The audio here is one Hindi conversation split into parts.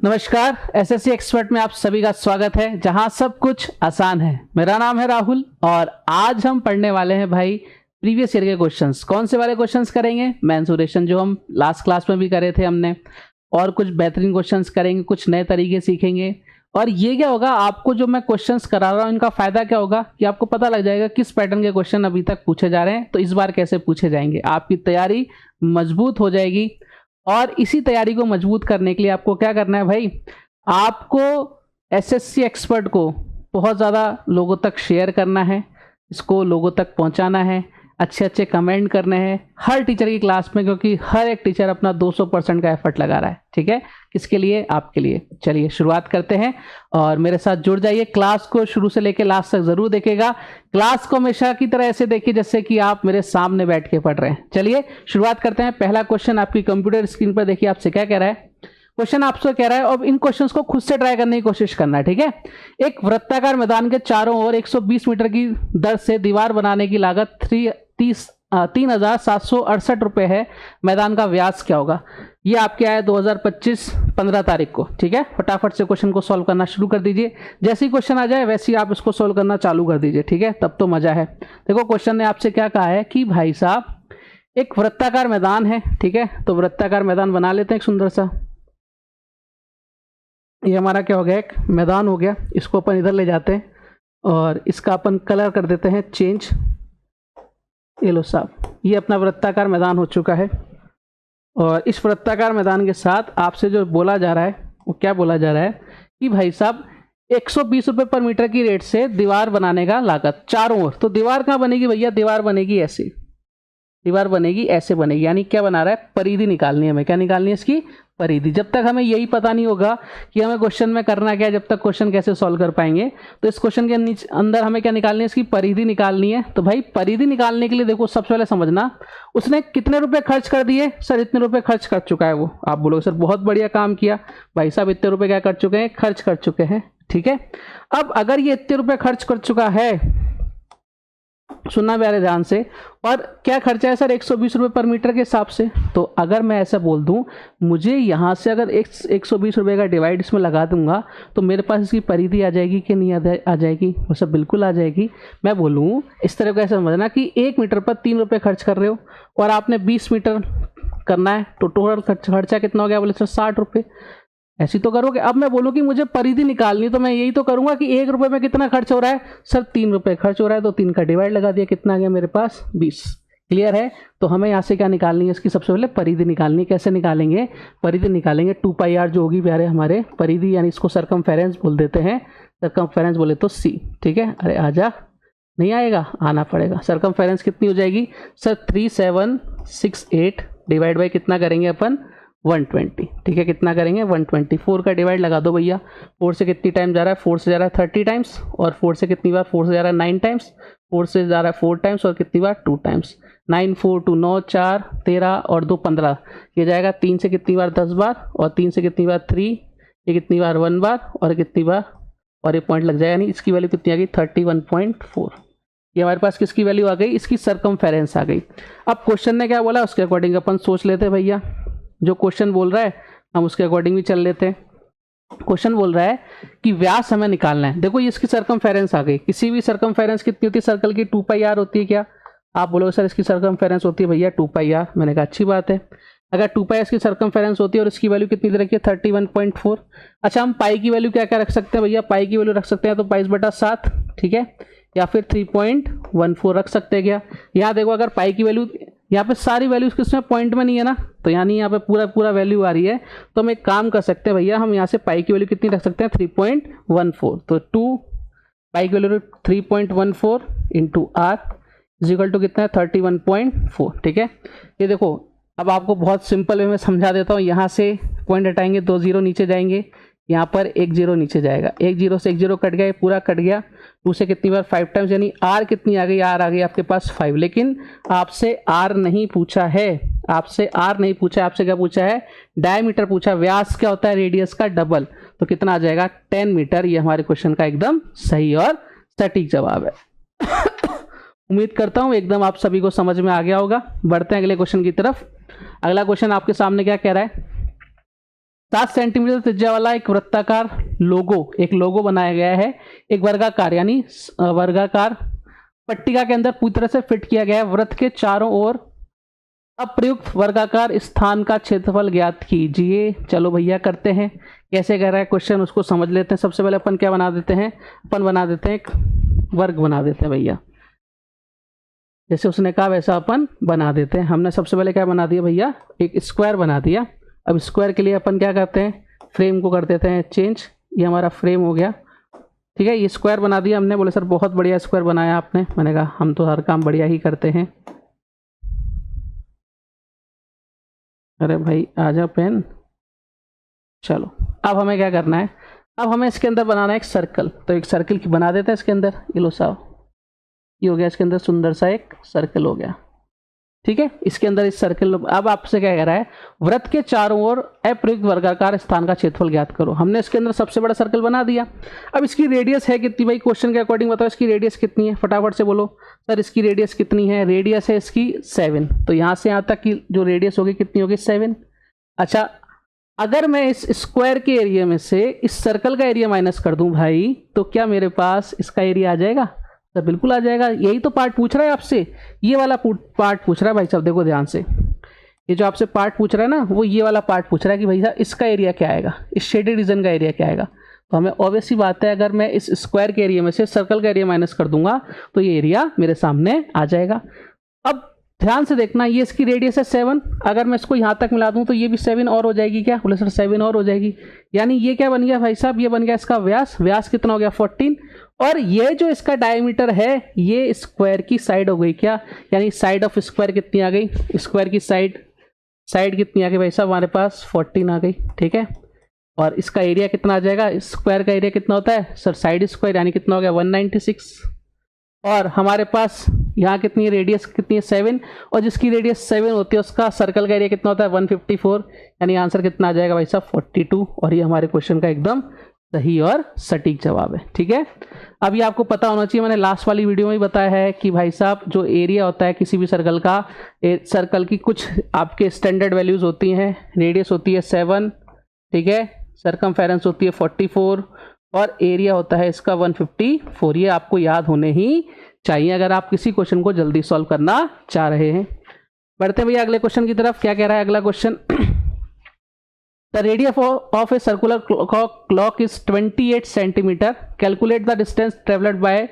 नमस्कार, एसएससी एक्सपर्ट में आप सभी का स्वागत है, जहां सब कुछ आसान है। मेरा नाम है राहुल और आज हम पढ़ने वाले हैं भाई प्रीवियस ईयर के क्वेश्चंस। कौन से वाले क्वेश्चंस करेंगे? मेंसुरेशन जो हम लास्ट क्लास में भी करे थे हमने, और कुछ बेहतरीन क्वेश्चंस करेंगे, कुछ नए तरीके सीखेंगे। और ये क्या होगा, आपको जो मैं क्वेश्चंस करा रहा हूँ इनका फायदा क्या होगा कि आपको पता लग जाएगा किस पैटर्न के क्वेश्चन अभी तक पूछे जा रहे हैं, तो इस बार कैसे पूछे जाएंगे। आपकी तैयारी मजबूत हो जाएगी। और इसी तैयारी को मजबूत करने के लिए आपको क्या करना है भाई, आपको एसएससी एक्सपर्ट को बहुत ज़्यादा लोगों तक शेयर करना है, इसको लोगों तक पहुंचाना है, अच्छे अच्छे कमेंट करने हैं हर टीचर की क्लास में, क्योंकि हर एक टीचर अपना 200% का एफर्ट लगा रहा है। ठीक है, किसके लिए? आपके लिए। चलिए शुरुआत करते हैं और मेरे साथ जुड़ जाइए। क्लास को शुरू से लेकर लास्ट तक जरूर देखिएगा। क्लास को हमेशा की तरह ऐसे देखिए जैसे कि आप मेरे सामने बैठ के पढ़ रहे हैं। चलिए शुरुआत करते हैं। पहला क्वेश्चन आपकी कंप्यूटर स्क्रीन पर देखिए, आपसे क्या कह रहा है। क्वेश्चन आपसे कह रहा है, अब इन क्वेश्चंस को खुद से ट्राई करने की कोशिश करना है। ठीक है, एक वृत्ताकार मैदान के चारों ओर 120 मीटर की दर से दीवार बनाने की लागत 3,768 रुपए है। मैदान का व्यास क्या होगा? ये आपके आया 2025 15 तारीख को। ठीक है, फटाफट से क्वेश्चन को सॉल्व करना शुरू कर दीजिए। जैसे ही क्वेश्चन आ जाए वैसे ही आप इसको सॉल्व करना चालू कर दीजिए। ठीक है, तब तो मजा है। देखो क्वेश्चन ने आपसे क्या कहा है कि भाई साहब एक वृत्ताकार मैदान है। ठीक है, तो वृत्ताकार मैदान बना लेते हैं एक सुंदर सा। ये हमारा क्या हो गया, एक मैदान हो गया। इसको अपन इधर ले जाते हैं और इसका अपन कलर कर देते हैं चेंज। ये लो साहब, ये अपना वृत्ताकार मैदान हो चुका है। और इस वृत्ताकार मैदान के साथ आपसे जो बोला जा रहा है वो क्या बोला जा रहा है कि भाई साहब 120 रुपये पर मीटर की रेट से दीवार बनाने का लागत चारों ओर। तो दीवार कहाँ बनेगी भैया? दीवार बनेगी ऐसे, दीवार बनेगी ऐसे बनेगी। यानी क्या बना रहा है? परिधि निकालनी है हमें। क्या निकालनी है? इसकी परिधि। जब तक हमें यही पता नहीं होगा कि हमें क्वेश्चन में करना क्या है, जब तक क्वेश्चन कैसे सॉल्व कर पाएंगे। तो इस क्वेश्चन के नीचे अंदर हमें क्या निकालनी है? इसकी परिधि निकालनी है। तो भाई परिधि निकालने के लिए देखो सबसे पहले समझना उसने कितने रुपए खर्च कर दिए। सर इतने रुपए खर्च कर चुका है वो। आप बोलोगे सर बहुत बढ़िया काम किया। भाई साहब इतने रुपए क्या कर चुके हैं? खर्च कर चुके हैं। ठीक है, अब अगर ये इतने रुपए खर्च कर चुका है, सुनना प्यारे ध्यान से, और क्या खर्चा है सर? 120 रुपये पर मीटर के हिसाब से। तो अगर मैं ऐसा बोल दूं, मुझे यहाँ से अगर 120 रुपये का डिवाइड इसमें लगा दूंगा तो मेरे पास इसकी परिधि आ जाएगी कि नहीं आ जाएगी? वो सब बिल्कुल आ जाएगी। मैं बोलूँ इस तरह का ऐसा समझना कि 1 मीटर पर 3 रुपये खर्च कर रहे हो और आपने 20 मीटर करना है, तो टोटल खर्चा कितना हो गया? बोले सर 60 रुपये। ऐसी तो करोगे। अब मैं बोलूँ कि मुझे परिधि निकालनी है, तो मैं यही तो करूंगा कि 1 रुपये में कितना खर्च हो रहा है? सर 3 रुपये खर्च हो रहा है, तो 3 का डिवाइड लगा दिया। कितना आ गया मेरे पास? 20। क्लियर है? तो हमें यहाँ से क्या निकालनी है? इसकी सबसे पहले परिधि निकालनी है। कैसे निकालेंगे? परिधि निकालेंगे 2πr जो होगी प्यारे हमारे परिधि, यानी इसको सरकमफेरेंस बोल देते हैं। सरकमफेरेंस बोले तो C। ठीक है, अरे आजा, नहीं आएगा? आना पड़ेगा। सरकमफेरेंस कितनी हो जाएगी सर? 3768 डिवाइड बाई कितना करेंगे अपन? 120। ठीक है, कितना करेंगे? 120। 4 का डिवाइड लगा दो भैया। 4 से कितनी टाइम जा रहा है? 4 से जा रहा है 30 टाइम्स। और 4 से कितनी बार? 4 से जा रहा है 9 टाइम्स। 4 से जा रहा है 4 टाइम्स और कितनी बार? 2 टाइम्स। 9 4 2 9 4 13 और 2 15। ये जाएगा 3 से कितनी बार? 10 बार। और 3 से कितनी बार? 3। ये कितनी बार? 1 बार। और कितनी बार? और ये पॉइंट लग जाएगा, यानी इसकी वैल्यू कितनी आ गई? 31.4। ये हमारे पास किसकी वैल्यू आ गई? इसकी सरकमफेरेंस आ गई। अब क्वेश्चन ने क्या बोला उसके अकॉर्डिंग अपन सोच लेते हैं भैया। जो क्वेश्चन बोल रहा है हम उसके अकॉर्डिंग भी चल लेते हैं। क्वेश्चन बोल रहा है कि व्यास हमें निकालना है। देखो ये इसकी सरकमफेरेंस आ गई। किसी भी सरकमफेरेंस कितनी होती है सर्कल की? 2πr होती है। क्या आप बोलोगे सर इसकी सरकमफेरेंस होती है भैया 2πr? मैंने कहा अच्छी बात है। अगर 2πr इसकी सरकमफेरेंस होती है और इसकी वैल्यू कितनी दे रखी है? 31.4। अच्छा, हम पाई की वैल्यू क्या क्या रख सकते हैं भैया? पाई की वैल्यू रख सकते हैं तो 22/7। ठीक है, या फिर 3.14 रख सकते हैं। क्या यहाँ देखो, अगर पाई की वैल्यू, यहाँ पे सारी वैल्यूज किसमें? पॉइंट में नहीं है ना, तो यानी यहाँ पे पूरा वैल्यू आ रही है। तो हम एक काम कर सकते हैं भैया, हम यहाँ से पाई की वैल्यू कितनी रख सकते हैं? 3.14। तो 2 पाई की value 3.14 into r is equal to कितना है? 31.4। ठीक है, ये देखो अब आपको बहुत सिंपल वे में समझा देता हूँ। यहाँ से पॉइंट हटाएंगे, 2 0 नीचे जाएंगे, यहाँ पर 1 0 नीचे जाएगा। 1 0 से 1 0 कट गया, ये पूरा कट गया। 2 से कितनी बार? 5 टाइम्स, यानी आर कितनी आ गई? आर आ गई आपके पास 5। लेकिन आपसे आर नहीं पूछा है, आपसे आर नहीं पूछा है, आपसे क्या पूछा है? डायमीटर पूछा। व्यास क्या होता है? रेडियस का डबल। तो कितना आ जाएगा? 10 मीटर। ये हमारे क्वेश्चन का एकदम सही और सटीक जवाब है। उम्मीद करता हूँ एकदम आप सभी को समझ में आ गया होगा। बढ़ते हैं अगले क्वेश्चन की तरफ। अगला क्वेश्चन आपके सामने क्या कह रहा है? 7 सेंटीमीटर त्रिज्या वाला एक वृत्ताकार लोगो बनाया गया है। एक वर्गाकार यानी वर्गाकार पट्टिका के अंदर पूरी तरह से फिट किया गया है। वृत्त के चारों ओर अप्रयुक्त वर्गाकार स्थान का क्षेत्रफल ज्ञात कीजिए। चलो भैया करते हैं। कैसे कह रहा है क्वेश्चन उसको समझ लेते हैं। सबसे पहले अपन क्या बना देते हैं, अपन बना देते हैं एक वर्ग बना देते हैं भैया। जैसे उसने कहा वैसा अपन बना देते हैं। हमने सबसे पहले क्या बना दिया भैया, एक स्क्वायर बना दिया। अब स्क्वायर के लिए अपन क्या करते हैं, फ्रेम को कर देते हैं चेंज। ये हमारा फ्रेम हो गया, ठीक है। ये स्क्वायर बना दिया हमने। बोले सर बहुत बढ़िया स्क्वायर बनाया आपने। मैंने कहा हम तो हर काम बढ़िया ही करते हैं। अरे भाई आजा पेन। चलो अब हमें क्या करना है, अब हमें इसके अंदर बनाना है एक सर्कल। तो एक सर्कल की बना देते हैं इसके अंदर। ये लो साहब, ये हो गया इसके अंदर सुंदर सा एक सर्कल हो गया, ठीक है। इसके अंदर इस सर्कल, अब आपसे क्या कह रहा है, वृत्त के चारों ओर अप्रयुक्त वर्गाकार स्थान का क्षेत्रफल ज्ञात करो। हमने इसके अंदर सबसे बड़ा सर्कल बना दिया। अब इसकी रेडियस है कितनी भाई, क्वेश्चन के अकॉर्डिंग बताओ इसकी रेडियस कितनी है, फटाफट से बोलो सर इसकी रेडियस कितनी है। रेडियस है इसकी 7। तो यहाँ से यहाँ तक की जो रेडियस होगी कितनी होगी, 7। अच्छा, अगर मैं इस स्क्वायर के एरिया में से इस सर्कल का एरिया माइनस कर दूं भाई, तो क्या मेरे पास इसका एरिया आ जाएगा? तो बिल्कुल आ जाएगा। यही तो पार्ट पूछ रहा है आपसे, ये वाला पार्ट पूछ रहा है भाई साहब। देखो ध्यान से, ये जो आपसे पार्ट पूछ रहा है ना, वो ये वाला पार्ट पूछ रहा है कि भाई साहब इसका एरिया क्या आएगा, इस शेडेड रीजन का एरिया क्या आएगा। तो हमें ऑब्वियस सी बात है, अगर मैं इस स्क्वायर के एरिया में से सर्कल का एरिया माइनस कर दूंगा तो ये एरिया मेरे सामने आ जाएगा। अब ध्यान से देखना, ये इसकी रेडियस है 7। अगर मैं इसको यहाँ तक मिला दूँ तो ये भी 7 और हो जाएगी। क्या बोले सर 7 और हो जाएगी, यानी ये क्या बन गया भाई साहब, ये बन गया इसका व्यास। व्यास कितना हो गया 14। और ये जो इसका डायमीटर है ये स्क्वायर की साइड हो गई क्या, यानी साइड ऑफ स्क्वायर कितनी आ गई, स्क्वायर की साइड कितनी आ गई भाई साहब, हमारे पास 14 आ गई, ठीक है। और इसका एरिया कितना आ जाएगा, स्क्वायर का एरिया कितना होता है सर, साइड स्क्वायर, यानी कितना हो गया 196। और हमारे पास यहाँ कितनी रेडियस कितनी है 7, और जिसकी रेडियस 7 होती है उसका सर्कल का एरिया कितना होता है 154, यानी आंसर कितना आ जाएगा भाई साहब 42। और ये हमारे क्वेश्चन का एकदम सही और सटीक जवाब है, ठीक है। अब ये आपको पता होना चाहिए, मैंने लास्ट वाली वीडियो में ही बताया है कि भाई साहब जो एरिया होता है किसी भी सर्कल का, सर्कल की कुछ आपके स्टैंडर्ड वैल्यूज होती हैं। रेडियस होती है 7, ठीक है, सरकमफेरेंस होती है 44 और एरिया होता है इसका 154। ये आपको याद होने ही चाहिए अगर आप किसी क्वेश्चन को जल्दी सॉल्व करना चाह रहे हैं। बढ़ते हैं भैया अगले क्वेश्चन की तरफ। क्या कह रहा है अगला question, the radius of a circular clock is 28 centimetre. Calculate the distance travelled by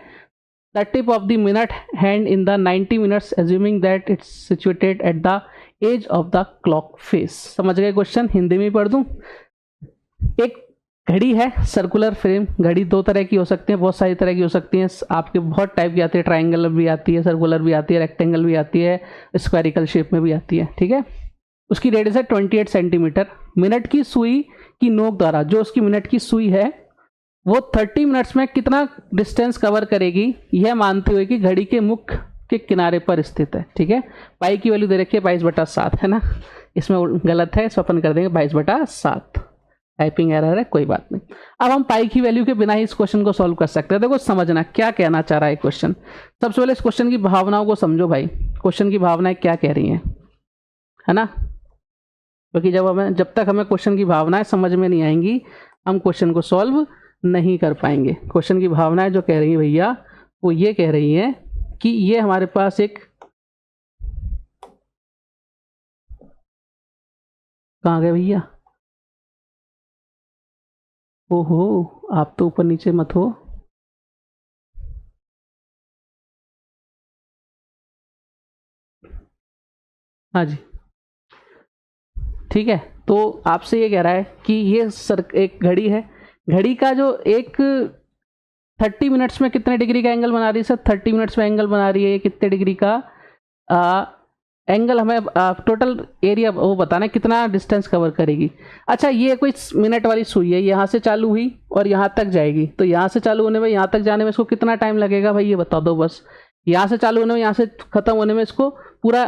the tip of the minute hand in the 90 minutes assuming that it's situated at the edge of the clock face. समझ गए क्वेश्चन, हिंदी में पढ़ दूं। एक घड़ी है, सर्कुलर फ्रेम। घड़ी दो तरह की हो सकती है, बहुत सारी तरह की हो सकती हैं। आपके बहुत टाइप की आती है, ट्रायंगल भी आती है, सर्कुलर भी आती है, रेक्टेंगल भी आती है, स्क्वायरिकल शेप में भी आती है, ठीक है। उसकी रेडियस है 28 सेंटीमीटर। मिनट की सुई की नोक द्वारा, जो उसकी मिनट की सुई है वो 30 मिनट्स में कितना डिस्टेंस कवर करेगी, यह मानते हुए कि घड़ी के मुख के किनारे पर स्थित है, ठीक है। पाई की वैल्यू दे रखी है 22/7, है ना, इसमें गलत है, इस अपन कर देंगे 22/7। टाइपिंग एरर है, कोई बात नहीं। अब हम पाई की वैल्यू के बिना ही इस क्वेश्चन को सॉल्व कर सकते हैं। देखो समझना क्या कहना चाह रहा है क्वेश्चन। सबसे पहले इस क्वेश्चन की भावनाओं को समझो भाई, क्वेश्चन की भावनाएं क्या कह रही हैं, है ना। क्योंकि जब तक हमें क्वेश्चन की भावनाएं समझ में नहीं आएंगी हम क्वेश्चन को सॉल्व नहीं कर पाएंगे। क्वेश्चन की भावनाएं जो कह रही है भैया वो ये कह रही है कि ये हमारे पास एक, कहाँ गए भैया, ओहो आप तो ऊपर नीचे मत हो। हाँ जी, ठीक है। तो आपसे ये कह रहा है कि ये एक घड़ी है, घड़ी का जो एक 30 मिनट्स में कितने डिग्री का एंगल बना रही है सर, 30 मिनट्स में एंगल बना रही है कितने डिग्री का एंगल, हमें टोटल एरिया वो बताना है कितना डिस्टेंस कवर करेगी। अच्छा, ये कोई मिनट वाली सुई है, यहाँ से चालू हुई और यहाँ तक जाएगी, तो यहाँ से चालू होने में यहाँ तक जाने में इसको कितना टाइम लगेगा भाई, ये बता दो बस। यहाँ से चालू होने में यहाँ से खत्म होने में इसको पूरा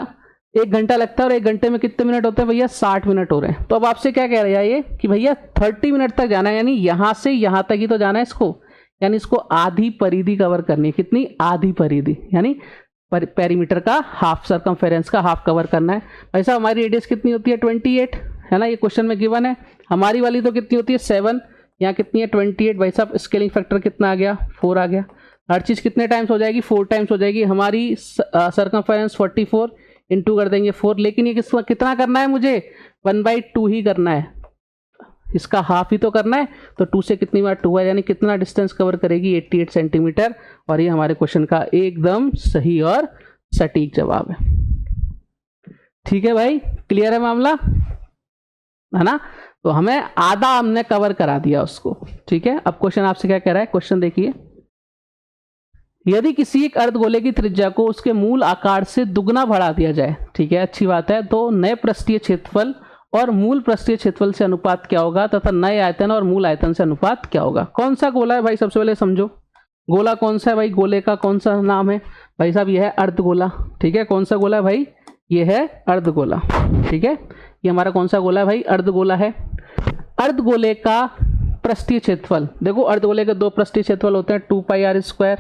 1 घंटा लगता है, और 1 घंटे में कितने मिनट होते हैं भैया, 60 मिनट हो रहे हैं। तो अब आपसे क्या कह रहा है ये कि भैया 30 मिनट तक जाना है, यानी यहाँ से यहाँ तक ही तो जाना है इसको, यानी इसको आधी परिधि कवर करनी है। कितनी, आधी परिधि, यानी पेरीमीटर का हाफ, सरकमफेरेंस का हाफ कवर करना है। भाई साहब हमारी रेडियस कितनी होती है 28, है ना, ये क्वेश्चन में गिवन है। हमारी वाली तो कितनी होती है 7, यहाँ कितनी है 28। भाई साहब स्केलिंग फैक्टर कितना आ गया 4 आ गया। हर चीज़ कितने टाइम्स हो जाएगी 4 टाइम्स हो जाएगी। हमारी सर्कमफेरेंस 44 इंटू कर देंगे 4, लेकिन ये कितना करना है मुझे 1/2 ही करना है, इसका हाफ ही तो करना है। तो 2 से कितनी बार 2 है, यानी कितना डिस्टेंस कवर करेगी 88 सेंटीमीटर। और ये हमारे क्वेश्चन का एकदम सही और सटीक जवाब है। ठीक है भाई, क्लियर है मामला, है ना। तो हमें आधा हमने कवर करा दिया उसको। ठीक है, अब क्वेश्चन आपसे क्या कह रहा है, क्वेश्चन देखिए। यदि किसी एक अर्धगोले की त्रिज्या को उसके मूल आकार से दुगना बढ़ा दिया जाए, ठीक है, अच्छी बात है, तो नए पृष्ठीय क्षेत्रफल और मूल पृष्ठीय क्षेत्रफल से अनुपात क्या होगा तथा नए आयतन और मूल आयतन से अनुपात क्या होगा। कौन सा गोला है भाई, सबसे पहले समझो गोला कौन सा है भाई, गोले का कौन सा नाम है भाई साहब, यह है अर्धगोला। ठीक है, कौन सा गोला है भाई, ये है अर्धगोला। ठीक है, ये हमारा कौन सा गोला है भाई, अर्धगोला है। अर्धगोले का पृष्ठीय क्षेत्रफल, देखो अर्धगोले के 2 पृष्ठीय क्षेत्रफल होते हैं, 2πr²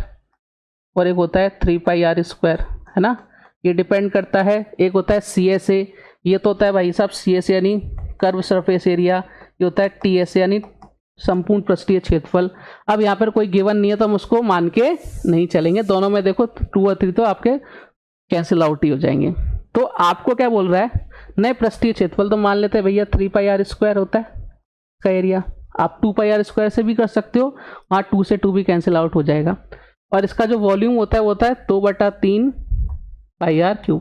और एक होता है 3πr², है ना। ये डिपेंड करता है, एक होता है CSA, ये तो होता है भाई साहब CSA यानी कर्व सरफेस एरिया, ये होता है TSA यानी संपूर्ण पृष्ठीय क्षेत्रफल। अब यहाँ पर कोई गिवन नहीं है तो हम उसको मान के नहीं चलेंगे, दोनों में देखो 2 और 3 तो आपके कैंसिल आउट ही हो जाएंगे। तो आपको क्या बोल रहा है, नए पृष्ठीय क्षेत्रफल तो मान लेते हैं भैया 3πr² होता है का एरिया, आप 2πr² से भी कर सकते हो, वहाँ 2 से 2 भी कैंसिल आउट हो जाएगा। और इसका जो वॉल्यूम होता है वो होता है 2/3 πr³,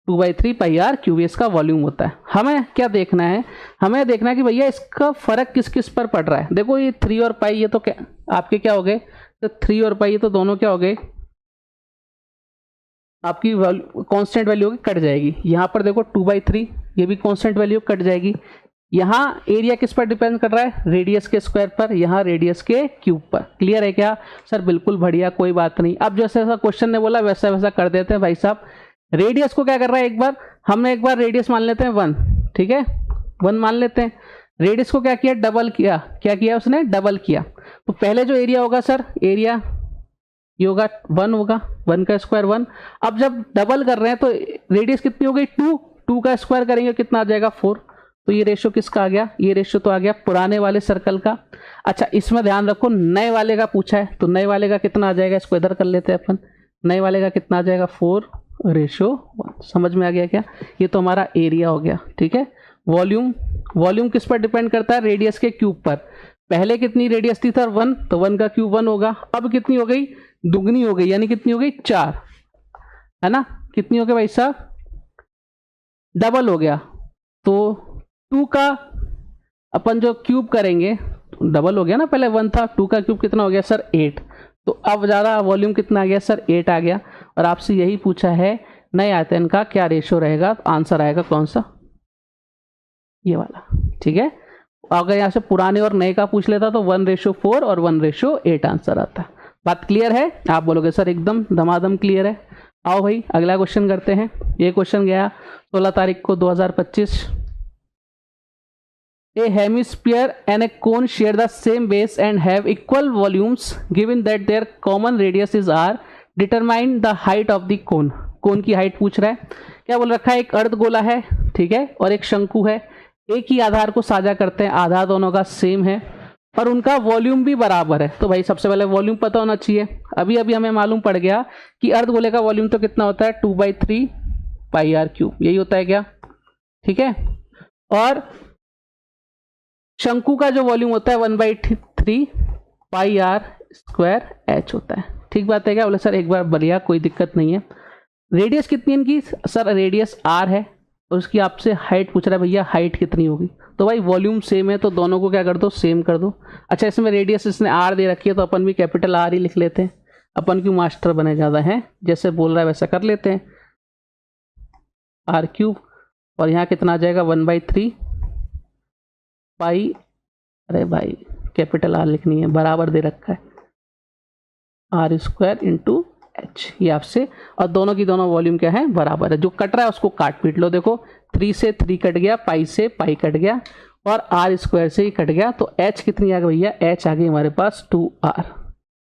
2/3 πr³ इसका वॉल्यूम होता है। हमें क्या देखना है, हमें देखना है कि भैया इसका फर्क किस किस पर पड़ रहा है। देखो ये 3 और पाई, ये तो क्या आपके क्या हो गए, तो 3 और पाई ये तो दोनों क्या हो गए, आपकी कांस्टेंट वैल्यू होगी, कट जाएगी। यहाँ पर देखो 2/3 ये भी कांस्टेंट वैल्यू कट जाएगी। यहाँ एरिया किस पर डिपेंड कर रहा है, रेडियस के स्क्वायर पर, यहाँ रेडियस के क्यूब पर। क्लियर है क्या सर, बिल्कुल बढ़िया, कोई बात नहीं। अब जैसे जैसा क्वेश्चन ने बोला वैसा वैसा कर देते हैं भाई साहब। रेडियस को क्या कर रहा है, एक बार रेडियस मान लेते हैं 1, ठीक है 1 मान लेते हैं। रेडियस को क्या किया, डबल किया, क्या किया उसने, डबल किया। तो पहले जो एरिया होगा सर, एरिया ये होगा 1 होगा, 1 का स्क्वायर 1। अब जब डबल कर रहे हैं तो रेडियस कितनी हो गई 2 का स्क्वायर करेंगे कितना आ जाएगा 4। तो ये रेशो किसका आ गया, ये रेशो तो आ गया पुराने वाले सर्कल का। अच्छा इसमें ध्यान रखो नए वाले का पूछा है, तो नए वाले का कितना आ जाएगा, इसको इधर कर लेते हैं अपन। नए वाले का कितना आ जाएगा 4:1। समझ में आ गया क्या, ये तो हमारा एरिया हो गया। ठीक है, वॉल्यूम किस पर डिपेंड करता है, रेडियस के क्यूब पर। पहले कितनी रेडियस थी सर 1, तो 1 का क्यूब 1 होगा। अब कितनी हो गई, दुगनी हो गई, यानी कितनी हो गई 4, है ना। कितनी हो गई भाई साहब, डबल हो गया। तो 2 का अपन जो क्यूब करेंगे, डबल हो गया ना, पहले 1 था, 2 का क्यूब कितना हो गया सर 8। तो अब ज़्यादा वॉल्यूम कितना आ गया सर 8 आ गया। और आपसे यही पूछा है नए आयतन का क्या रेशो रहेगा, तो आंसर आएगा कौन सा, ये वाला। ठीक है, अगर यहाँ से पुराने और नए का पूछ लेता तो 1:4 और 1:8 आंसर आता। बात क्लियर है, आप बोलोगे सर एकदम धमाधम क्लियर है। आओ भाई अगला क्वेश्चन करते हैं। ये क्वेश्चन गया 16 तारीख को 2025। A hemisphere and a cone share the same base and have equal volumes given that their common radiuses are, determine the height of the cone। कोन की हाइट पूछ रहा है। क्या बोल रखा है, एक अर्धगोला है, ठीक है, और एक शंकु है, एक ही आधार को साझा करते हैं, आधार दोनों का सेम है और उनका वॉल्यूम भी बराबर है। तो भाई सबसे पहले वॉल्यूम पता होना चाहिए। अभी अभी हमें मालूम पड़ गया कि अर्धगोले का वॉल्यूम तो कितना होता है 2/3 πr³, यही होता है क्या, ठीक है। और शंकु का जो वॉल्यूम होता है 1/3 πr² होता है। ठीक बात है क्या, बोले सर एक बार बढ़िया, कोई दिक्कत नहीं है। रेडियस कितनी है इनकी, सर रेडियस r है और उसकी आपसे हाइट पूछ रहा है, भैया हाइट कितनी होगी। तो भाई वॉल्यूम सेम है तो दोनों को क्या कर दो, सेम कर दो। अच्छा इसमें रेडियस इसने r दे रखी है तो अपन भी कैपिटल R ही लिख लेते हैं, अपन क्यों मास्टर बने ज़्यादा हैं, जैसे बोल रहा है वैसा कर लेते हैं, r³। और यहाँ कितना आ जाएगा 1/3 पाई, अरे भाई कैपिटल R लिखनी है, बराबर दे रखा है r² × h, ये आपसे। और दोनों की दोनों वॉल्यूम क्या है, बराबर है। जो कट रहा है उसको काट पीट लो। देखो 3 से 3 कट गया, पाई से पाई कट गया और r² से ही कट गया। तो h कितनी आ गई भैया, h आ गई हमारे पास 2r।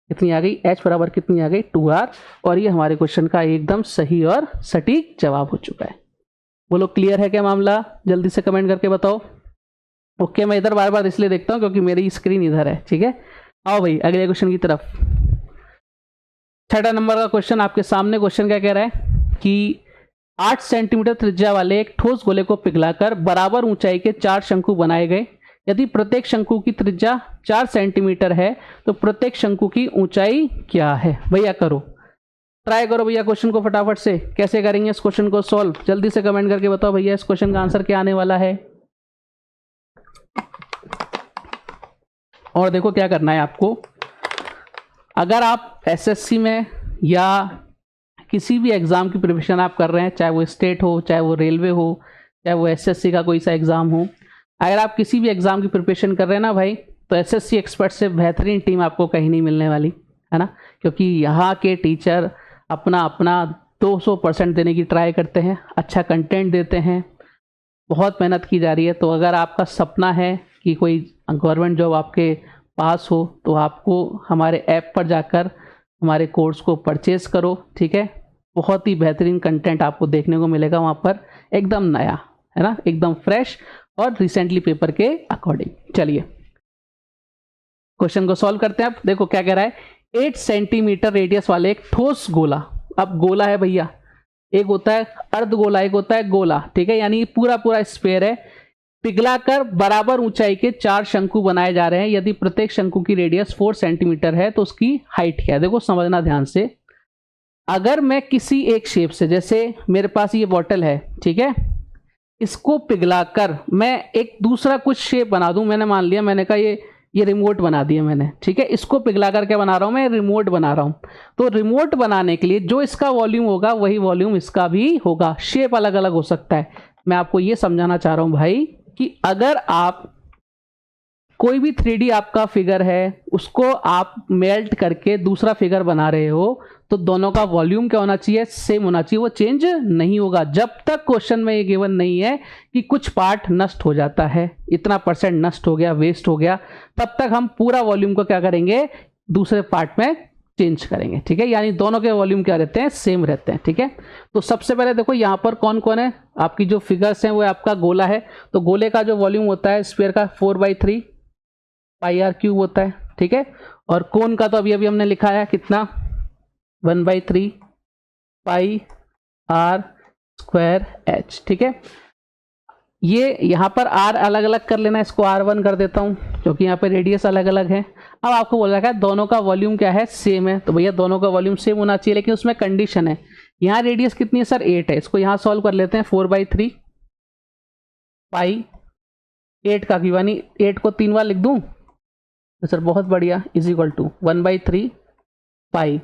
कितनी आ गई, h बराबर कितनी आ गई 2r। और ये हमारे क्वेश्चन का एकदम सही और सटीक जवाब हो चुका है। बोलो क्लियर है क्या मामला, जल्दी से कमेंट करके बताओ। ओके, मैं इधर बार बार इसलिए देखता हूँ क्योंकि मेरी स्क्रीन इधर है, ठीक है। आओ भाई अगले क्वेश्चन की तरफ। 6 नंबर का क्वेश्चन आपके सामने। क्वेश्चन क्या कह रहा है कि 8 सेंटीमीटर त्रिज्या वाले एक ठोस गोले को पिघलाकर बराबर ऊंचाई के 4 शंकु बनाए गए। यदि प्रत्येक शंकु की त्रिज्या 4 सेंटीमीटर है तो प्रत्येक शंकु की ऊंचाई क्या है। भैया करो, ट्राई करो भैया क्वेश्चन को फटाफट से। कैसे करेंगे इस क्वेश्चन को सॉल्व, जल्दी से कमेंट करके बताओ भैया इस क्वेश्चन का आंसर क्या आने वाला है। और देखो क्या करना है आपको, अगर आप एसएससी में या किसी भी एग्जाम की प्रिपरेशन आप कर रहे हैं, चाहे वो स्टेट हो, चाहे वो रेलवे हो, चाहे वो एसएससी का कोई सा एग्जाम हो, अगर आप किसी भी एग्जाम की प्रिपरेशन कर रहे हैं ना भाई, तो एसएससी एक्सपर्ट से बेहतरीन टीम आपको कहीं नहीं मिलने वाली है ना, क्योंकि यहाँ के टीचर अपना अपना 200% देने की ट्राई करते हैं, अच्छा कंटेंट देते हैं, बहुत मेहनत की जा रही है। तो अगर आपका सपना है कि कोई गवर्नमेंट जॉब आपके पास हो तो आपको हमारे ऐप पर जाकर हमारे कोर्स को परचेज़ करो, ठीक है। बहुत ही बेहतरीन कंटेंट आपको देखने को मिलेगा वहाँ पर, एकदम नया है ना, एकदम फ्रेश और रिसेंटली पेपर के अकॉर्डिंग। चलिए क्वेश्चन को सॉल्व करते हैं। अब देखो क्या कह रहा है, 8 सेंटीमीटर रेडियस वाले एक ठोस गोला, अब गोला है भैया, एक होता है अर्ध गोला, एक होता है गोला, ठीक है, यानी पूरा पूरा स्फीयर है, पिघलाकर बराबर ऊंचाई के 4 शंकु बनाए जा रहे हैं। यदि प्रत्येक शंकु की रेडियस 4 सेंटीमीटर है तो उसकी हाइट क्या है। देखो समझना ध्यान से, अगर मैं किसी एक शेप से, जैसे मेरे पास ये बॉटल है, ठीक है, इसको पिघलाकर मैं एक दूसरा कुछ शेप बना दूं, मैंने मान लिया, मैंने कहा ये रिमोट बना दिया मैंने, ठीक है, इसको पिघलाकर क्या बना रहा हूं मैं, रिमोट बना रहा हूं। तो रिमोट बनाने के लिए जो इसका वॉल्यूम होगा वही वॉल्यूम इसका भी होगा, शेप अलग अलग हो सकता है। मैं आपको ये समझाना चाह रहा हूं भाई कि अगर आप कोई भी 3D आपका फिगर है उसको आप मेल्ट करके दूसरा फिगर बना रहे हो तो दोनों का वॉल्यूम क्या होना चाहिए, सेम होना चाहिए, वो चेंज नहीं होगा जब तक क्वेश्चन में ये गिवन नहीं है कि कुछ पार्ट नष्ट हो जाता है, इतना % नष्ट हो गया, वेस्ट हो गया, तब तक हम पूरा वॉल्यूम को क्या करेंगे, दूसरे पार्ट में चेंज करेंगे, ठीक है। यानी दोनों के वॉल्यूम क्या रहते हैं, सेम रहते हैं, ठीक है। तो सबसे पहले देखो यहाँ पर कौन कौन है, आपकी जो फिगर्स हैं वो आपका गोला है, तो गोले का जो वॉल्यूम होता है स्फीयर का 4/3 पाई आर क्यूब होता है, ठीक है। और कोन का तो अभी अभी हमने लिखा है कितना, 1/3 पाई आर स्क्वायर एच, ठीक है। ये यहाँ पर आर अलग अलग कर लेना, इसको R1 कर देता हूँ क्योंकि यहाँ पे रेडियस अलग अलग है। अब आपको बोला है दोनों का वॉल्यूम क्या है, सेम है, तो भैया दोनों का वॉल्यूम सेम होना चाहिए, लेकिन उसमें कंडीशन है, यहाँ रेडियस कितनी है सर, 8 है, इसको यहाँ सॉल्व कर लेते हैं, 4/3 पाई 8 का क्यूब, यानी 8 को 3 बार लिख दूँ तो सर बहुत बढ़िया, इज इक्वल टू 1/3 पाई,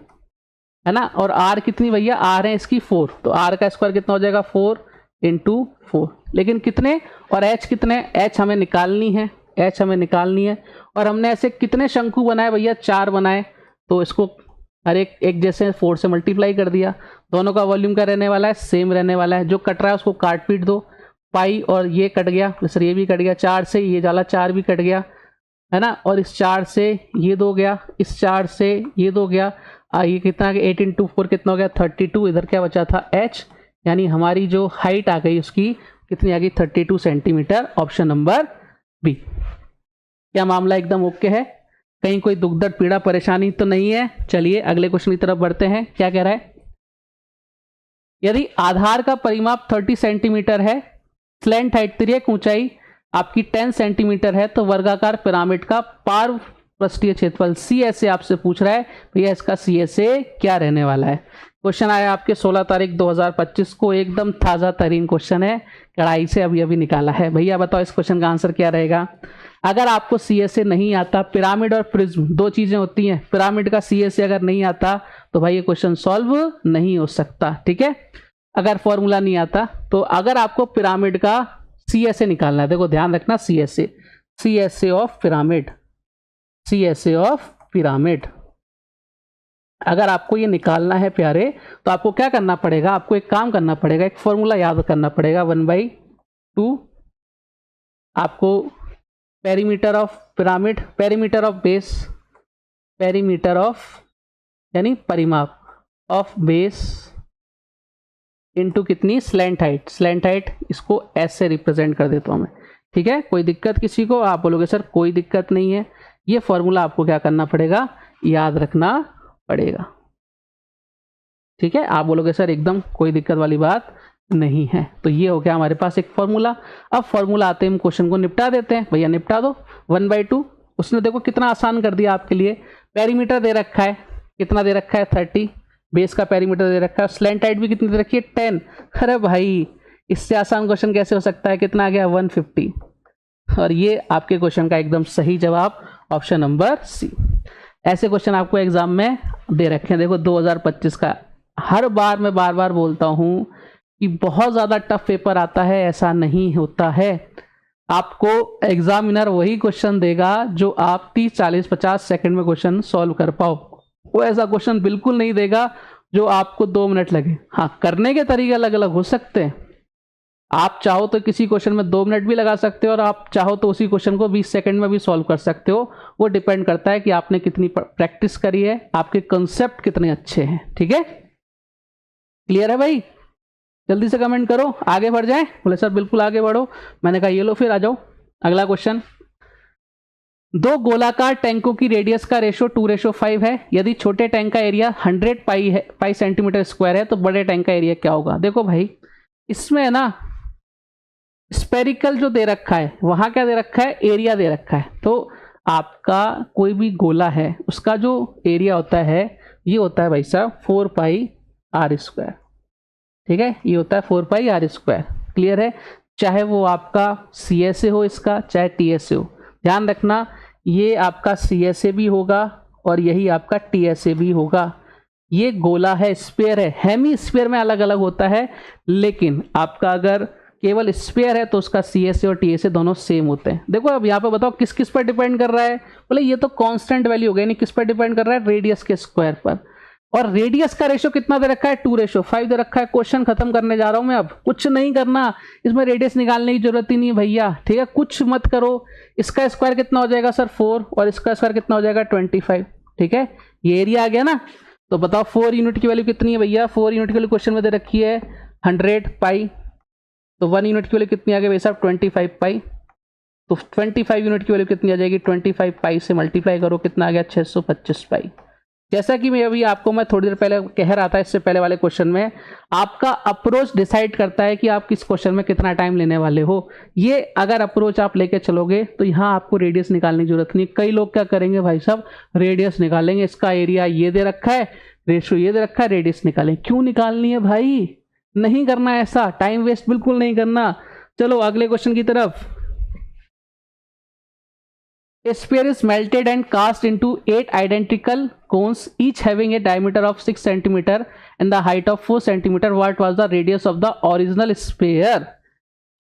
है ना। और आर कितनी भैया, आर है इसकी 4, तो आर का स्क्वायर कितना हो जाएगा, 4 × 4, लेकिन कितने, और एच कितने, एच हमें निकालनी है, एच हमें निकालनी है। और हमने ऐसे कितने शंकु बनाए भैया, 4 बनाए, तो इसको हर एक जैसे 4 से मल्टीप्लाई कर दिया। दोनों का वॉल्यूम क्या रहने वाला है, सेम रहने वाला है। जो कट रहा है उसको काट पीट दो, पाई और ये कट गया, सर ये भी कट गया, 4 से ये जाला 4 भी कट गया, है ना। और इस 4 से ये 2 गया, इस 4 से ये 2 गया, ये कितना, 8 × 4 कितना हो गया, 32। इधर क्या बचा था, एच, यानी हमारी जो हाइट आ गई उसकी कितनी आ गई, 32 सेंटीमीटर, ऑप्शन नंबर बी। क्या मामला एकदम ओके है, कहीं कोई दुख दर्द पीड़ा परेशानी तो नहीं है। चलिए अगले क्वेश्चन की तरफ बढ़ते हैं। क्या कह रहा है, यदि आधार का परिमाप 30 सेंटीमीटर है, स्लैंट हाइट तिर्यक ऊंचाई आपकी 10 सेंटीमीटर है, तो वर्गाकार पिरामिड का पार्व पृष्ठीय क्षेत्रफल CSA आपसे पूछ रहा है, भैया इसका CSA क्या रहने वाला है। क्वेश्चन आया आपके 16 तारीख 2025 को, एकदम ताज़ा तरीन क्वेश्चन है, कढ़ाई से अभी अभी निकाला है। भैया बताओ इस क्वेश्चन का आंसर क्या रहेगा। अगर आपको CSA नहीं आता, पिरामिड और प्रिज्म 2 चीज़ें होती हैं, पिरामिड का CSA अगर नहीं आता तो भाई ये क्वेश्चन सॉल्व नहीं हो सकता, ठीक है, अगर फॉर्मूला नहीं आता। तो अगर आपको पिरामिड का CSA निकालना है, देखो ध्यान रखना, CSA of pyramid, CSA of pyramid अगर आपको ये निकालना है प्यारे, तो आपको क्या करना पड़ेगा, आपको एक काम करना पड़ेगा, एक फॉर्मूला याद करना पड़ेगा, 1/2 आपको perimeter of pyramid, perimeter of base, perimeter of यानी परिमाप ऑफ बेस इंटू कितनी स्लैंट हाइट, स्लैंट हाइट इसको एस से रिप्रेजेंट कर देता हूँ मैं, ठीक है। कोई दिक्कत किसी को? आप बोलोगे सर कोई दिक्कत नहीं है, ये फॉर्मूला आपको क्या करना पड़ेगा, याद रखना पड़ेगा, ठीक है। आप बोलोगे सर एकदम कोई दिक्कत वाली बात नहीं है। तो ये हो गया हमारे पास एक फॉर्मूला। अब फॉर्मूला आते हैं, हम क्वेश्चन को निपटा देते हैं। भैया निपटा दो। 1/2 उसने देखो कितना आसान कर दिया आपके लिए। पेरीमीटर दे रखा है, कितना दे रखा है 30, बेस का पेरीमीटर दे रखा है, स्लैंट हाइट भी कितनी दे रखी है 10। अरे भाई इससे आसान क्वेश्चन कैसे हो सकता है, कितना आ गया 150। और ये आपके क्वेश्चन का एकदम सही जवाब ऑप्शन नंबर सी। ऐसे क्वेश्चन आपको एग्जाम में दे रखे हैं। देखो 2025 का, हर बार मैं बार बार बोलता हूं कि बहुत ज़्यादा टफ पेपर आता है, ऐसा नहीं होता है। आपको एग्जामिनर वही क्वेश्चन देगा जो आप 30, 40, 50 सेकंड में क्वेश्चन सॉल्व कर पाओ। वो ऐसा क्वेश्चन बिल्कुल नहीं देगा जो आपको 2 मिनट लगे। हाँ, करने के तरीके अलग अलग हो सकते हैं। आप चाहो तो किसी क्वेश्चन में 2 मिनट भी लगा सकते हो और आप चाहो तो उसी क्वेश्चन को 20 सेकंड में भी सॉल्व कर सकते हो। वो डिपेंड करता है कि आपने कितनी प्रैक्टिस करी है, आपके कंसेप्ट कितने अच्छे हैं, ठीक है। क्लियर है भाई? जल्दी से कमेंट करो, आगे बढ़ जाएं। बोले सर बिल्कुल आगे बढ़ो। मैंने कहा ये लो फिर आ जाओ। अगला क्वेश्चन, 2 गोलाकार टैंकों की रेडियस का रेशो 2:5 है। यदि छोटे टैंक का एरिया 100 पाई सेंटीमीटर स्क्वायर है तो बड़े टैंक का एरिया क्या होगा? देखो भाई इसमें है ना, स्पेरिकल जो दे रखा है वहां क्या दे रखा है, एरिया दे रखा है। तो आपका कोई भी गोला है उसका जो एरिया होता है ये होता है भाई साहब 4πr², ठीक है। ये होता है 4πr²। क्लियर है? चाहे वो आपका CSA हो इसका, चाहे TSA हो। ध्यान रखना ये आपका CSA भी होगा और यही आपका TSA भी होगा। ये गोला है, स्फीयर है। हेमी स्फीयर में अलग अलग होता है, लेकिन आपका अगर केवल स्फीयर है तो उसका CSA और TSA दोनों सेम होते हैं। देखो अब यहाँ पे बताओ किस किस पर डिपेंड कर रहा है। बोले ये तो कांस्टेंट वैल्यू हो गई, नहीं किस पर डिपेंड कर रहा है, रेडियस के स्क्वायर पर। और रेडियस का रेशो कितना दे रखा है 2:5 दे रखा है। क्वेश्चन खत्म करने जा रहा हूं मैं, अब कुछ नहीं करना, इसमें रेडियस निकालने की जरूरत ही नहीं है भैया, ठीक है। कुछ मत करो। इसका स्क्वायर कितना हो जाएगा सर 4 और इसका स्क्वायर कितना हो जाएगा 25, ठीक है। ये एरिया आ गया ना। तो बताओ 4 यूनिट की वैल्यू कितनी है भैया? 4 यूनिट की वैल्यू क्वेश्चन में दे रखी है 100 पाई, तो 1 यूनिट की वैल्यू कितनी आ गई भाई साहब 25 पाई। तो 25 यूनिट की वैल्यू कितनी आ जाएगी 25 पाई से मल्टीप्लाई करो, कितना आ गया 625 पाई। जैसा कि मैं अभी आपको मैं थोड़ी देर पहले कह रहा था, इससे पहले वाले क्वेश्चन में आपका अप्रोच डिसाइड करता है कि आप किस क्वेश्चन में कितना टाइम लेने वाले हो। ये अगर अप्रोच आप लेके चलोगे तो यहाँ आपको रेडियस निकालने की जरूरत नहीं। कई लोग क्या करेंगे भाई साहब, रेडियस निकालेंगे, इसका एरिया ये दे रखा है, रेशियो ये दे रखा है, रेडियस निकालें। क्यों निकालनी है भाई? नहीं करना ऐसा, टाइम वेस्ट बिल्कुल नहीं करना। चलो अगले क्वेश्चन की तरफ। A sphere is melted and cast into 8 identical cones, each having a diameter of 6 cm and the height of 4 cm. What was the radius of the original sphere?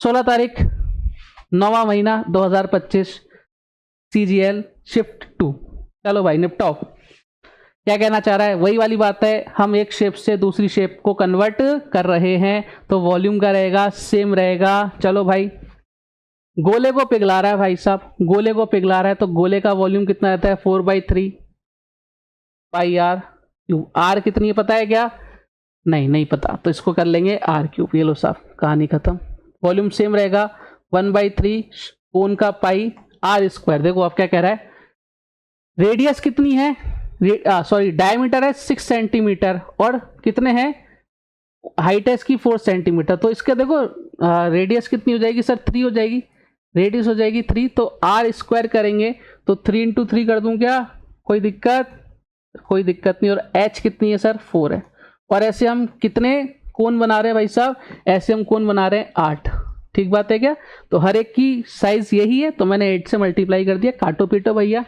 16 तारीख 9वां महीना 2025, CGL शिफ्ट 2। चलो भाई निपटाओ। क्या कहना चाह रहा है? वही वाली बात है, हम एक शेप से दूसरी शेप को कन्वर्ट कर रहे हैं तो वॉल्यूम का रहेगा सेम रहेगा। चलो भाई, गोले को पिघला रहा है भाई साहब, गोले को पिघला रहा है तो गोले का वॉल्यूम कितना रहता है 4/3 पाई आर क्यूब। आर कितनी है पता है क्या? नहीं पता, तो इसको कर लेंगे r³। ये लो साहब, कहानी खत्म। वॉल्यूम सेम रहेगा 1/3 कोन का पाई r²। देखो आप क्या कह रहा है, रेडियस कितनी है, सॉरी डायमीटर है 6 सेंटीमीटर और कितने हैं, हाइट है इसकी 4 सेंटीमीटर। तो इसके देखो रेडियस कितनी हो जाएगी सर 3 हो जाएगी, रेडियस हो जाएगी 3। तो r² करेंगे तो 3 × 3 कर दूं क्या? कोई दिक्कत? कोई दिक्कत नहीं। और h कितनी है सर 4 है। और ऐसे हम कितने कोण बना रहे हैं भाई साहब? ऐसे हम कोण बना रहे हैं 8। ठीक बात है क्या? तो हर एक की साइज यही है तो मैंने 8 से मल्टीप्लाई कर दिया। काटो पीटो भैया,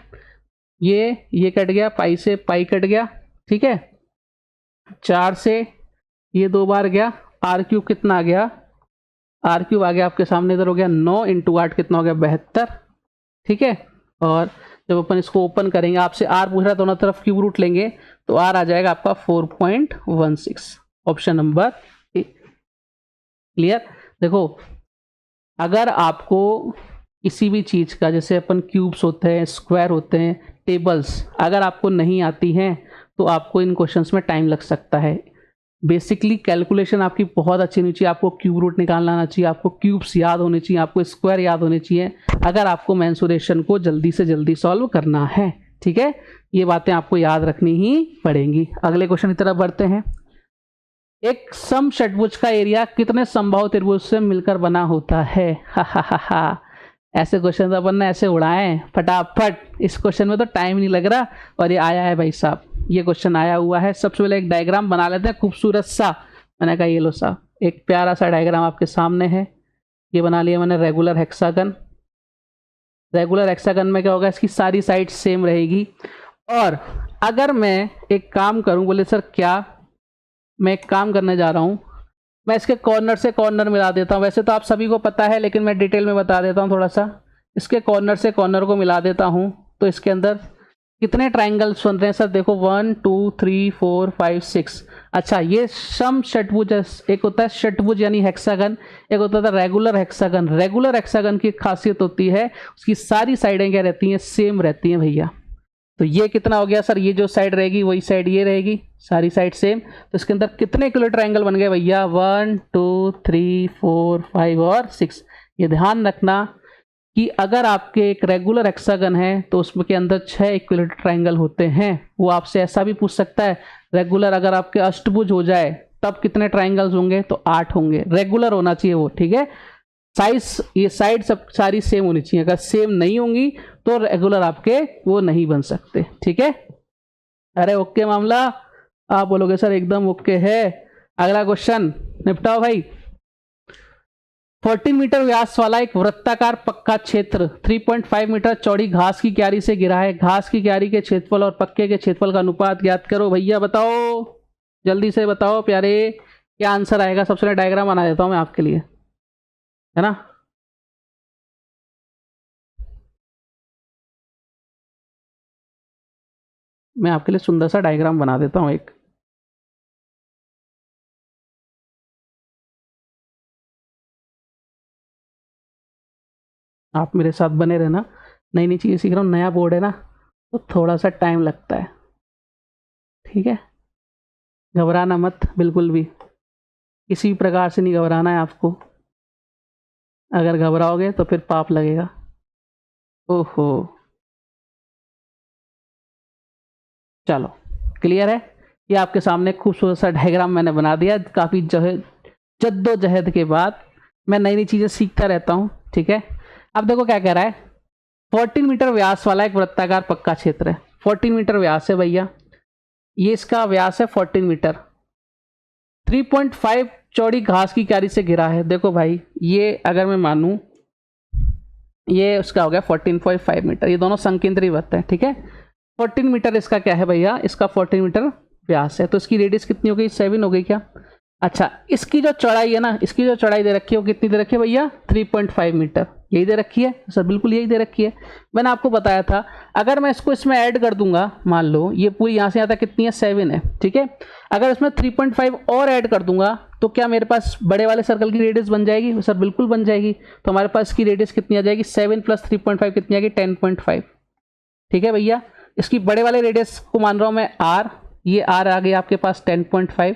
ये कट गया, पाई से पाई कट गया, ठीक है। 4 से ये 2 बार गया, r³ कितना आ गया, r³ आ गया आपके सामने, इधर हो गया 9 × 8 कितना हो गया 72, ठीक है। और जब अपन इसको ओपन करेंगे, आपसे r पूछ रहा है, दोनों तरफ क्यूब रूट लेंगे तो r आ जाएगा आपका 4.16, ऑप्शन नंबर ए। क्लियर? देखो अगर आपको किसी भी चीज का, जैसे अपन क्यूब्स होते हैं, स्क्वायर होते हैं, टेबल्स अगर आपको नहीं आती हैं तो आपको इन क्वेश्चंस में टाइम लग सकता है। बेसिकली कैलकुलेशन आपकी बहुत अच्छी होनी चाहिए, आपको क्यूब रूट निकालना आना चाहिए, आपको क्यूब्स याद होने चाहिए, आपको स्क्वायर याद होने चाहिए, अगर आपको मेंसुरेशन को जल्दी से जल्दी सॉल्व करना है। ठीक है, ये बातें आपको याद रखनी ही पड़ेंगी। अगले क्वेश्चन की तरफ बढ़ते हैं। एक सम षटभुज का एरिया कितने समबाहु त्रिभुज से मिलकर बना होता है? हा। ऐसे क्वेश्चन तो अपन ने ऐसे उड़ाए फटाफट, इस क्वेश्चन में तो टाइम नहीं लग रहा, और ये आया है भाई साहब, ये क्वेश्चन आया हुआ है। सबसे पहले एक डायग्राम बना लेते हैं खूबसूरत सा। मैंने कहा ये लो सा, एक प्यारा सा डायग्राम आपके सामने है, ये बना लिया मैंने रेगुलर हेक्सागन। रेगुलर हेक्सागन में क्या होगा, इसकी सारी साइड सेम रहेगी। और अगर मैं एक काम करूं, बोले सर क्या, मैं एक काम करने जा रहा हूं, मैं इसके कॉर्नर से कॉर्नर मिला देता हूं। वैसे तो आप सभी को पता है, लेकिन मैं डिटेल में बता देता हूं थोड़ा सा। इसके कॉर्नर से कॉर्नर को मिला देता हूं, तो इसके अंदर कितने ट्राइंगल्स बन रहे हैं सर? देखो 1 2 3 4 5 6। अच्छा, ये सम षटभुज, एक होता है षटभुज यानी हेक्सागन, एक होता है रेगुलर हेक्सागन। रेगुलर हेक्सागन की खासियत होती है उसकी सारी साइडें क्या रहती हैं? सेम रहती हैं भैया। तो ये कितना हो गया सर? ये जो साइड रहेगी वही साइड ये रहेगी, सारी साइड सेम। तो इसके अंदर कितने इक्विलेटरल ट्रायंगल बन गए भैया? 1 2 3 4 5 और 6। ये ध्यान रखना कि अगर आपके एक रेगुलर हेक्सागन है तो उसमें के अंदर 6 इक्विलेटरल ट्रायंगल होते हैं। वो आपसे ऐसा भी पूछ सकता है, रेगुलर अगर आपके अष्टभुज हो जाए तब कितने ट्रायंगल्स होंगे? तो 8 होंगे। रेगुलर होना चाहिए वो, ठीक है। साइज, ये साइड सब सारी सेम होनी चाहिए। अगर सेम नहीं होंगी तो रेगुलर आपके वो नहीं बन सकते, ठीक है। अरे ओके मामला, आप बोलोगे सर एकदम ओके है। अगला क्वेश्चन निपटाओ भाई। 14 मीटर व्यास वाला एक वृत्ताकार पक्का क्षेत्र 3.5 मीटर चौड़ी घास की क्यारी से घिरा है। घास की क्यारी के क्षेत्रफल और पक्के के क्षेत्रफल का अनुपात ज्ञात करो। भैया बताओ, जल्दी से बताओ प्यारे, क्या आंसर आएगा? सबसे पहले डायग्राम बना देता हूं मैं आपके लिए, है ना। मैं आपके लिए सुंदर सा डायग्राम बना देता हूं एक। आप मेरे साथ बने रहना, नई नई चीज़ें सीख रहा हूँ, नया बोर्ड है ना तो थोड़ा सा टाइम लगता है, ठीक है। घबराना मत बिल्कुल भी, किसी भी प्रकार से नहीं घबराना है आपको। अगर घबराओगे तो फिर पाप लगेगा। ओहो, चलो क्लियर है। ये आपके सामने खूबसूरत सा डायग्राम मैंने बना दिया। काफ़ी जद्दोजहद के बाद मैं नई नई चीज़ें सीखता रहता हूँ, ठीक है। अब देखो क्या कह रहा है, 14 मीटर व्यास वाला एक वृत्ताकार पक्का क्षेत्र है। 14 मीटर व्यास है भैया, ये इसका व्यास है 14 मीटर। 3.5 चौड़ी घास की क्यारी से घिरा है। देखो भाई, ये अगर मैं मानूं ये उसका हो गया 14.5 मीटर। ये दोनों संकेंद्री वृत्त है, ठीक है। 14 मीटर इसका क्या है भैया? इसका 14 मीटर व्यास है। तो इसकी रेडियस कितनी हो गई? 7 हो गई क्या? अच्छा, इसकी जो चौड़ाई है ना, इसकी जो चौड़ाई दे रखी है वो कितनी दे रखी है भैया? 3.5 मीटर। यही दे रखी है सर? बिल्कुल यही दे रखी है। मैंने आपको बताया था, अगर मैं इसको इसमें ऐड कर दूंगा, मान लो ये पूरी यहाँ से यहाँ तक कितनी है? 7 है, ठीक है। अगर इसमें 3.5 और ऐड कर दूंगा तो क्या मेरे पास बड़े वाले सर्कल की रेडियस बन जाएगी? सर बिल्कुल बन जाएगी। तो हमारे पास इसकी रेडियस कितनी आ जाएगी? 7 + 3.5 कितनी आ गई? 10.5, ठीक है भैया। इसकी बड़े वाले रेडियस को मान रहा हूँ मैं r, ये r आ गई आपके पास 10.5,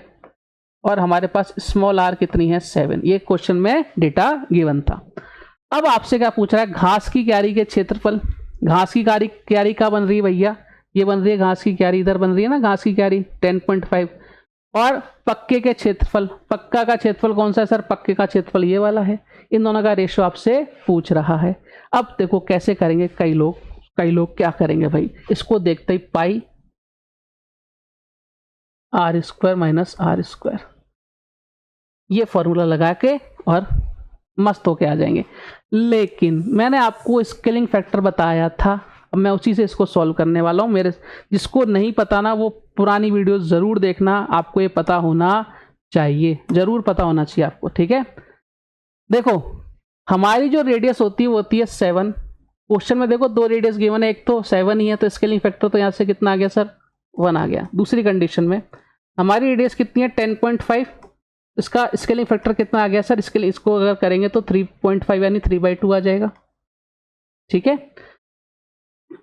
और हमारे पास स्मॉल r कितनी है? 7। ये क्वेश्चन में डेटा गिवन था। अब आपसे क्या पूछ रहा है? घास की क्यारी के क्षेत्रफल। घास की क्यारी क्या बन रही है भैया? ये बन रही है घास की क्यारी, इधर बन रही है ना घास की क्यारी 10.5। और पक्के के क्षेत्रफल, पक्का का क्षेत्रफल कौन सा है सर? पक्के का क्षेत्रफल ये वाला है। इन दोनों का रेशो आपसे पूछ रहा है। अब देखो कैसे करेंगे। कई लोग क्या करेंगे भाई, इसको देखते ही पाई r² - r², ये फॉर्मूला लगा के और मस्त होके आ जाएंगे। लेकिन मैंने आपको स्केलिंग फैक्टर बताया था, अब मैं उसी से इसको सॉल्व करने वाला हूँ। मेरे जिसको नहीं पता ना, वो पुरानी वीडियो ज़रूर देखना, आपको ये पता होना चाहिए, ज़रूर पता होना चाहिए आपको, ठीक है। देखो, हमारी जो रेडियस होती है वो होती है 7। क्वेश्चन में देखो 2 रेडियस गिवन है, एक तो 7 ही है, तो स्केलिंग फैक्टर तो यहाँ से कितना आ गया सर? 1 आ गया। दूसरी कंडीशन में हमारी रेडियस कितनी है? 10.5, इसका स्केलिंग फैक्टर कितना आ गया सर? इसको अगर करेंगे तो 3.5 यानी 3/2 आ जाएगा, ठीक है।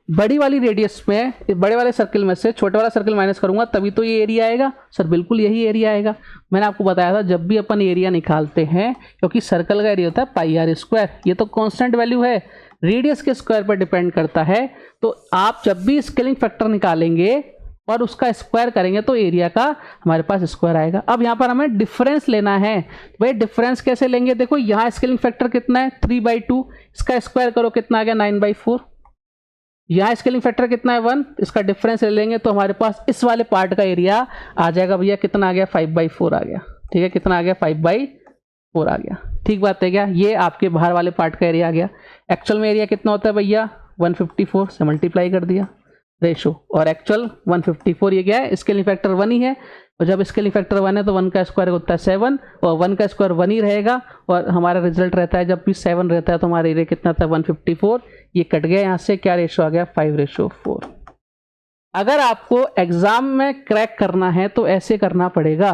बड़ी वाली रेडियस में, बड़े वाले सर्किल में से छोटे वाला सर्किल माइनस करूंगा तभी तो ये एरिया आएगा। सर बिल्कुल यही एरिया आएगा। मैंने आपको बताया था जब भी अपन एरिया निकालते हैं, क्योंकि सर्कल का एरिया होता है पाई आर स्क्वायर, ये तो कांस्टेंट वैल्यू है, रेडियस के स्क्वायर पर डिपेंड करता है। तो आप जब भी स्केलिंग फैक्टर निकालेंगे और उसका स्क्वायर करेंगे तो एरिया का हमारे पास स्क्वायर आएगा। अब यहाँ पर हमें डिफरेंस लेना है। भाई डिफरेंस कैसे लेंगे? देखो यहाँ स्केलिंग फैक्टर कितना है 3/2, इसका स्क्वायर करो कितना आ गया 9/4। यहाँ स्केलिंग फैक्टर कितना है 1, इसका डिफरेंस ले लेंगे तो हमारे पास इस वाले पार्ट का एरिया आ जाएगा भैया, कितना आ गया 5/4 आ गया। ठीक है, कितना आ गया 5/4 आ गया। ठीक बात है क्या? ये आपके बाहर वाले पार्ट का एरिया आ गया। एक्चुअल में एरिया कितना होता है भैया 154 से मल्टीप्लाई कर दिया रेशो, और एक्चुअल 154 ये क्या है स्केलिंग फैक्टर 1 ही है। और जब स्केलिंग फैक्टर 1 है तो 1 का स्क्वायर होता है 7, और 1 का स्क्वायर 1 ही रहेगा, और हमारा रिजल्ट रहता है जब भी 7 रहता है तो हमारा एरिया कितना था 154। ये कट गया यहाँ से, क्या रेशो आ गया 5/4। अगर आपको एग्जाम में क्रैक करना है तो ऐसे करना पड़ेगा,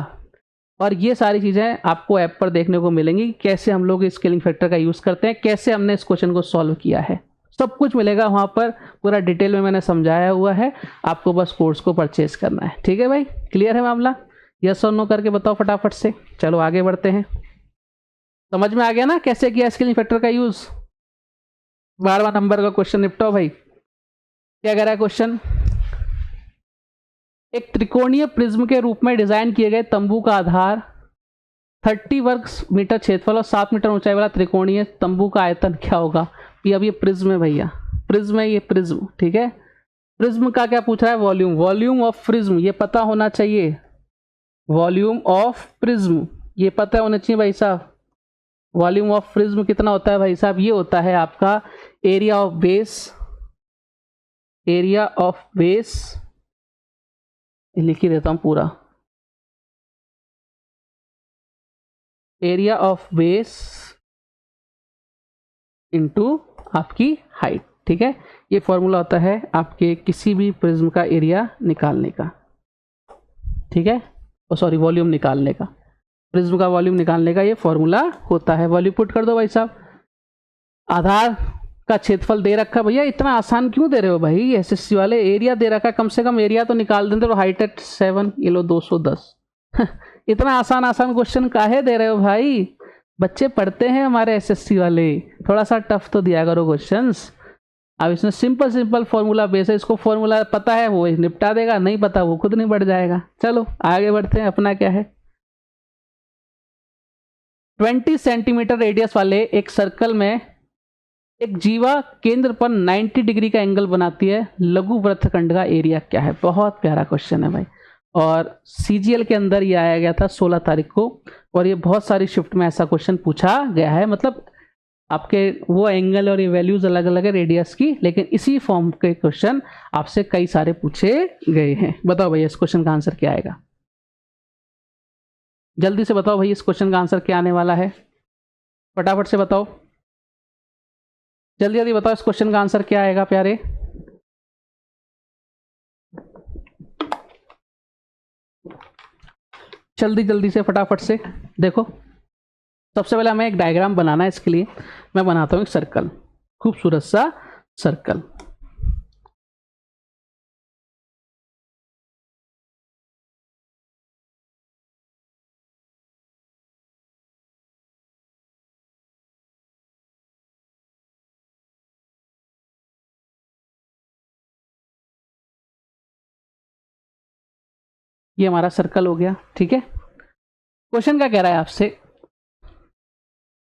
और ये सारी चीज़ें आपको ऐप पर देखने को मिलेंगी, कैसे हम लोग स्केलिंग फैक्टर का यूज़ करते हैं, कैसे हमने इस क्वेश्चन को सॉल्व किया है, सब कुछ मिलेगा वहाँ पर, पूरा डिटेल में मैंने समझाया हुआ है। आपको बस कोर्स को परचेज करना है। ठीक है भाई, क्लियर है मामला? यस और नो करके बताओ फटाफट से। चलो आगे बढ़ते हैं। समझ में आ गया ना कैसे किया स्केलिंग फैक्टर का यूज़? 12वां नंबर का क्वेश्चन निपटाओ भाई। क्या कह रहा है क्वेश्चन? एक त्रिकोणीय प्रिज्म के रूप में डिजाइन किए गए तंबू का आधार 30 वर्ग मीटर क्षेत्रफल और 7 मीटर ऊंचाई वाला त्रिकोणीय तंबू का आयतन क्या होगा? अब ये प्रिज्म है भैया, प्रिज्म है ये, प्रिज्म। ठीक है, प्रिज्म का क्या पूछ रहा है? वॉल्यूम, वॉल्यूम ऑफ प्रिज्म ये पता होना चाहिए। वॉल्यूम ऑफ प्रिज्म ये पता होना चाहिए भाई साहब। वॉल्यूम ऑफ प्रिज्म कितना होता है भाई साहब? ये होता है आपका area of base, area of base, लिख ही देता हूं पूरा, एरिया ऑफ बेस इनटू आपकी हाइट। ठीक है, ये फॉर्मूला होता है आपके किसी भी प्रिज्म का एरिया निकालने का। ठीक है, ओ सॉरी वॉल्यूम निकालने का, प्रिज्म का वॉल्यूम निकालने का ये फॉर्मूला होता है। वॉल्यूम पुट कर दो भाई साहब। आधार का क्षेत्रफल दे रखा, भैया इतना आसान क्यों दे रहे हो भाई? एसएससी वाले एरिया दे रखा, कम से कम एरिया तो निकाल देते। और हाइट एट 7, ये लो 210। इतना आसान आसान क्वेश्चन काहे दे रहे हो भाई? बच्चे पढ़ते हैं हमारे एसएससी वाले, थोड़ा सा टफ तो दिया करो क्वेश्चंस। अब इसमें सिंपल सिंपल फॉर्मूला बेस है, इसको फॉर्मूला पता है वो निपटा देगा, नहीं पता वो खुद नहीं बढ़ जाएगा। चलो आगे बढ़ते हैं। अपना क्या है? 20 सेंटीमीटर रेडियस वाले एक सर्कल में एक जीवा केंद्र पर 90 डिग्री का एंगल बनाती है, लघु वृत्तखंड का एरिया क्या है? बहुत प्यारा क्वेश्चन है भाई, और सीजीएल के अंदर ये आया गया था 16 तारीख को, और ये बहुत सारी शिफ्ट में ऐसा क्वेश्चन पूछा गया है। मतलब आपके वो एंगल और ये वैल्यूज अलग अलग है रेडियस की, लेकिन इसी फॉर्म के क्वेश्चन आपसे कई सारे पूछे गए हैं। बताओ भैया इस क्वेश्चन का आंसर क्या आएगा? जल्दी से बताओ भाई इस क्वेश्चन का आंसर क्या आने वाला है? फटाफट से बताओ, जल्दी जल्दी बताओ इस क्वेश्चन का आंसर क्या आएगा प्यारे? जल्दी जल्दी से फटाफट से देखो। सबसे पहले हमें एक डायग्राम बनाना है, इसके लिए मैं बनाता हूं एक सर्कल, खूबसूरत सा सर्कल। ये हमारा सर्कल हो गया। ठीक है, क्वेश्चन क्या कह रहा है आपसे?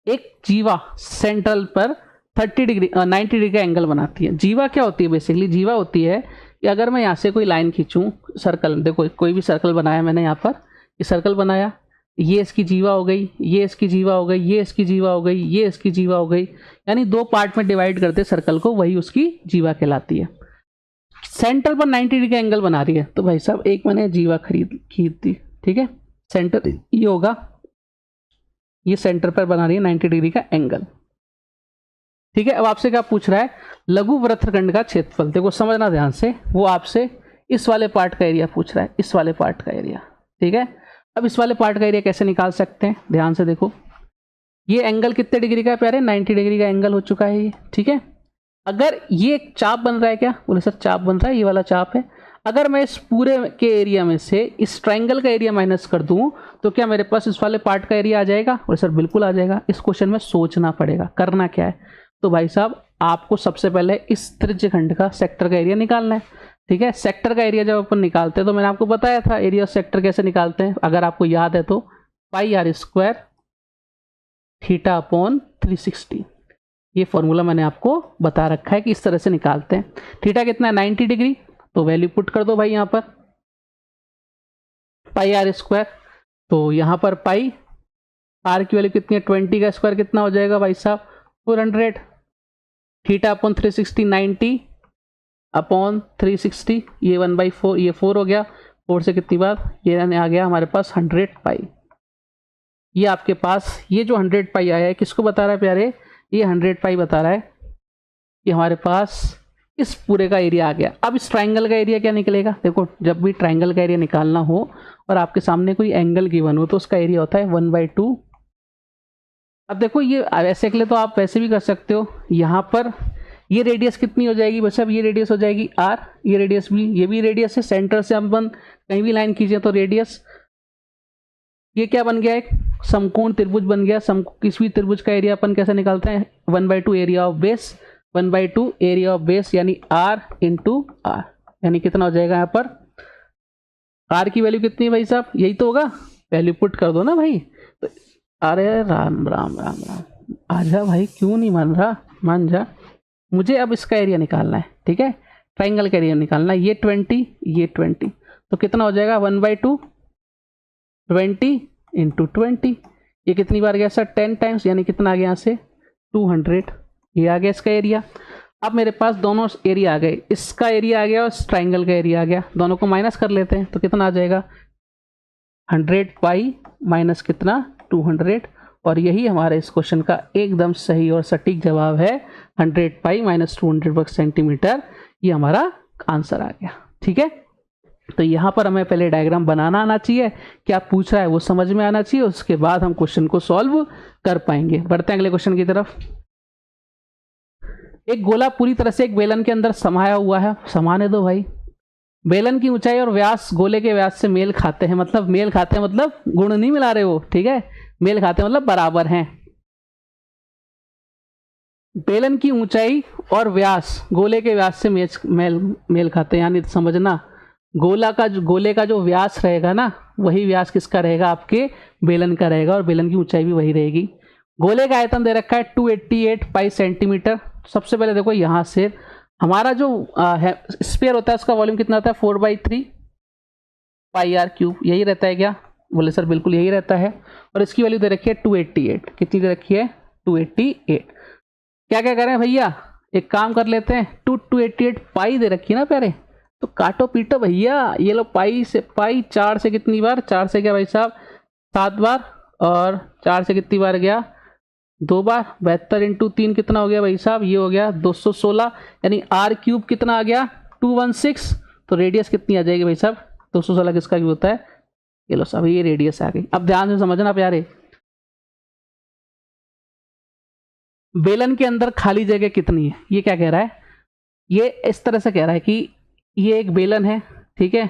एक जीवा सेंट्रल पर 90 डिग्री का एंगल बनाती है। जीवा क्या होती है? बेसिकली जीवा होती है कि अगर मैं यहाँ से कोई लाइन खींचूं, सर्कल, देखो कोई भी सर्कल बनाया मैंने, यहाँ पर ये सर्कल बनाया, ये इसकी जीवा हो गई, ये इसकी जीवा हो गई, ये इसकी जीवा हो गई, ये इसकी जीवा हो गई, यानी 2 पार्ट में डिवाइड करते सर्कल को, वही उसकी जीवा कहलाती है। सेंटर पर 90 डिग्री का एंगल बना रही है, तो भाई साहब एक मैंने जीवा खरीद दी। ठीक है, सेंटर ये होगा, ये सेंटर पर बना रही है 90 डिग्री का एंगल। ठीक है, अब आपसे क्या पूछ रहा है? लघु वृत्तखंड का क्षेत्रफल। देखो समझना ध्यान से, वो आपसे इस वाले पार्ट का एरिया पूछ रहा है, इस वाले पार्ट का एरिया। ठीक है, अब इस वाले पार्ट का एरिया कैसे निकाल सकते हैं? ध्यान से देखो, ये एंगल कितने डिग्री का है प्यारे? 90 डिग्री का एंगल हो चुका है ये। ठीक है, अगर ये एक चाप बन रहा है क्या, बोले सर चाप बन रहा है, ये वाला चाप है। अगर मैं इस पूरे के एरिया में से इस ट्रायंगल का एरिया माइनस कर दूं तो क्या मेरे पास इस वाले पार्ट का एरिया आ जाएगा, बोले सर बिल्कुल आ जाएगा। इस क्वेश्चन में सोचना पड़ेगा, करना क्या है, तो भाई साहब आपको सबसे पहले इस त्रिज्यखंड का सेक्टर का एरिया निकालना है। ठीक है, सेक्टर का एरिया जब अपन निकालते हैं तो मैंने आपको बताया था एरिया ऑफ सेक्टर कैसे निकालते हैं, अगर आपको याद है तो पाई आर स्क्वायर थीटा अपॉन 360, ये फॉर्मूला मैंने आपको बता रखा है कि इस तरह से निकालते हैं। थीटा कितना है 90 डिग्री, तो वैल्यू पुट कर दो भाई यहाँ पर पाई आर स्क्वायर, तो यहाँ पर पाई आर की वैल्यू कितनी है 20 का स्क्वायर कितना हो जाएगा भाई साहब 400, थीटा अपॉन 360 90 अपॉन 360, ये 1/4, ये 4 हो गया, 4 से कितनी बार ये आ गया हमारे पास 100 पाई। ये आपके पास ये जो 100 पाई आया है किसको बता रहा है प्यारे, ये 100 पाई बता रहा है कि हमारे पास इस पूरे का एरिया आ गया। अब इस ट्रायंगल का एरिया क्या निकलेगा, देखो जब भी ट्रायंगल का एरिया निकालना हो और आपके सामने कोई एंगल गिवन हो तो उसका एरिया होता है 1/2। अब देखो ये ऐसे के लिए तो आप वैसे भी कर सकते हो, यहाँ पर ये रेडियस कितनी हो जाएगी बच्चा, अब ये रेडियस हो जाएगी r, ये रेडियस भी, ये भी रेडियस है, सेंटर से अपन कहीं भी लाइन खींचे तो रेडियस, ये क्या बन गया एक समकोण त्रिभुज बन गया। किसी भी त्रिभुज का एरिया अपन कैसे निकालते हैं 1/2 area of base, 1/2 area of base यानी r इंटू r, यानी कितना हो जाएगा यहाँ पर r की वैल्यू कितनी है भाई साहब, यही तो होगा, वैल्यू पुट कर दो ना भाई। तो अरे राम राम राम राम, आजा भाई क्यों नहीं मान रहा, मान जा। मुझे अब इसका एरिया निकालना है, ठीक है, ट्रायंगल का एरिया निकालना है, ये 20 ये 20, तो कितना हो जाएगा 1/2 20 इंटू 20, ये कितनी बार गया सर 10 टाइम्स, यानी कितना आ गया यहाँ से 200, ये आ गया इसका एरिया। अब मेरे पास दोनों एरिया आ गए, इसका एरिया आ गया और इस ट्रायंगल का एरिया आ गया, दोनों को माइनस कर लेते हैं तो कितना आ जाएगा 100 पाई माइनस कितना 200, और यही हमारे इस क्वेश्चन का एकदम सही और सटीक जवाब है 100 पाई माइनस 200 वर्ग सेंटीमीटर, ये हमारा आंसर आ गया। ठीक है, तो यहाँ पर हमें पहले डायग्राम बनाना आना चाहिए, क्या पूछ रहा है वो समझ में आना चाहिए, उसके बाद हम क्वेश्चन को सॉल्व कर पाएंगे। बढ़ते हैं अगले क्वेश्चन की तरफ। एक गोला पूरी तरह से एक बेलन के अंदर समाया हुआ है, समाने दो भाई। बेलन की ऊंचाई और व्यास गोले के व्यास से मेल खाते हैं, मतलब मेल खाते हैं मतलब गुण नहीं मिला रहे हो, ठीक है, मेल खाते हैं मतलब बराबर हैं। बेलन की ऊंचाई और व्यास गोले के व्यास से मेल खाते हैं, यानी समझना गोले का जो व्यास रहेगा ना वही व्यास किसका रहेगा, आपके बेलन का रहेगा, और बेलन की ऊंचाई भी वही रहेगी। गोले का आयतन दे रखा है 288 पाई सेंटीमीटर। सबसे पहले देखो यहाँ से हमारा जो स्फीयर होता है उसका वॉल्यूम कितना होता है 4/3 पाई आर क्यूब, यही रहता है क्या, बोले सर बिल्कुल यही रहता है। और इसकी वैल्यू दे रखी है 288, कितनी दे रखी है 288। क्या क्या करें भैया, एक काम कर लेते हैं, 288 पाई दे रखी है ना प्यारे, तो काटो पीटो भैया, ये लो पाई 4 से कितनी बार, 4 से क्या भाई साहब 7 बार, और 4 से कितनी बार गया 2 बार, 72 इंटू 3 कितना हो गया भाई साहब, ये हो गया 216, यानी आर क्यूब कितना आ गया 216। तो रेडियस कितनी आ जाएगी भाई साहब 216 किसका क्यूब होता है, ये लो साहब ये रेडियस आ गई। अब ध्यान से समझना प्यारे, बेलन के अंदर खाली जगह कितनी है, ये क्या कह रहा है, ये इस तरह से कह रहा है कि ये एक बेलन है, ठीक है,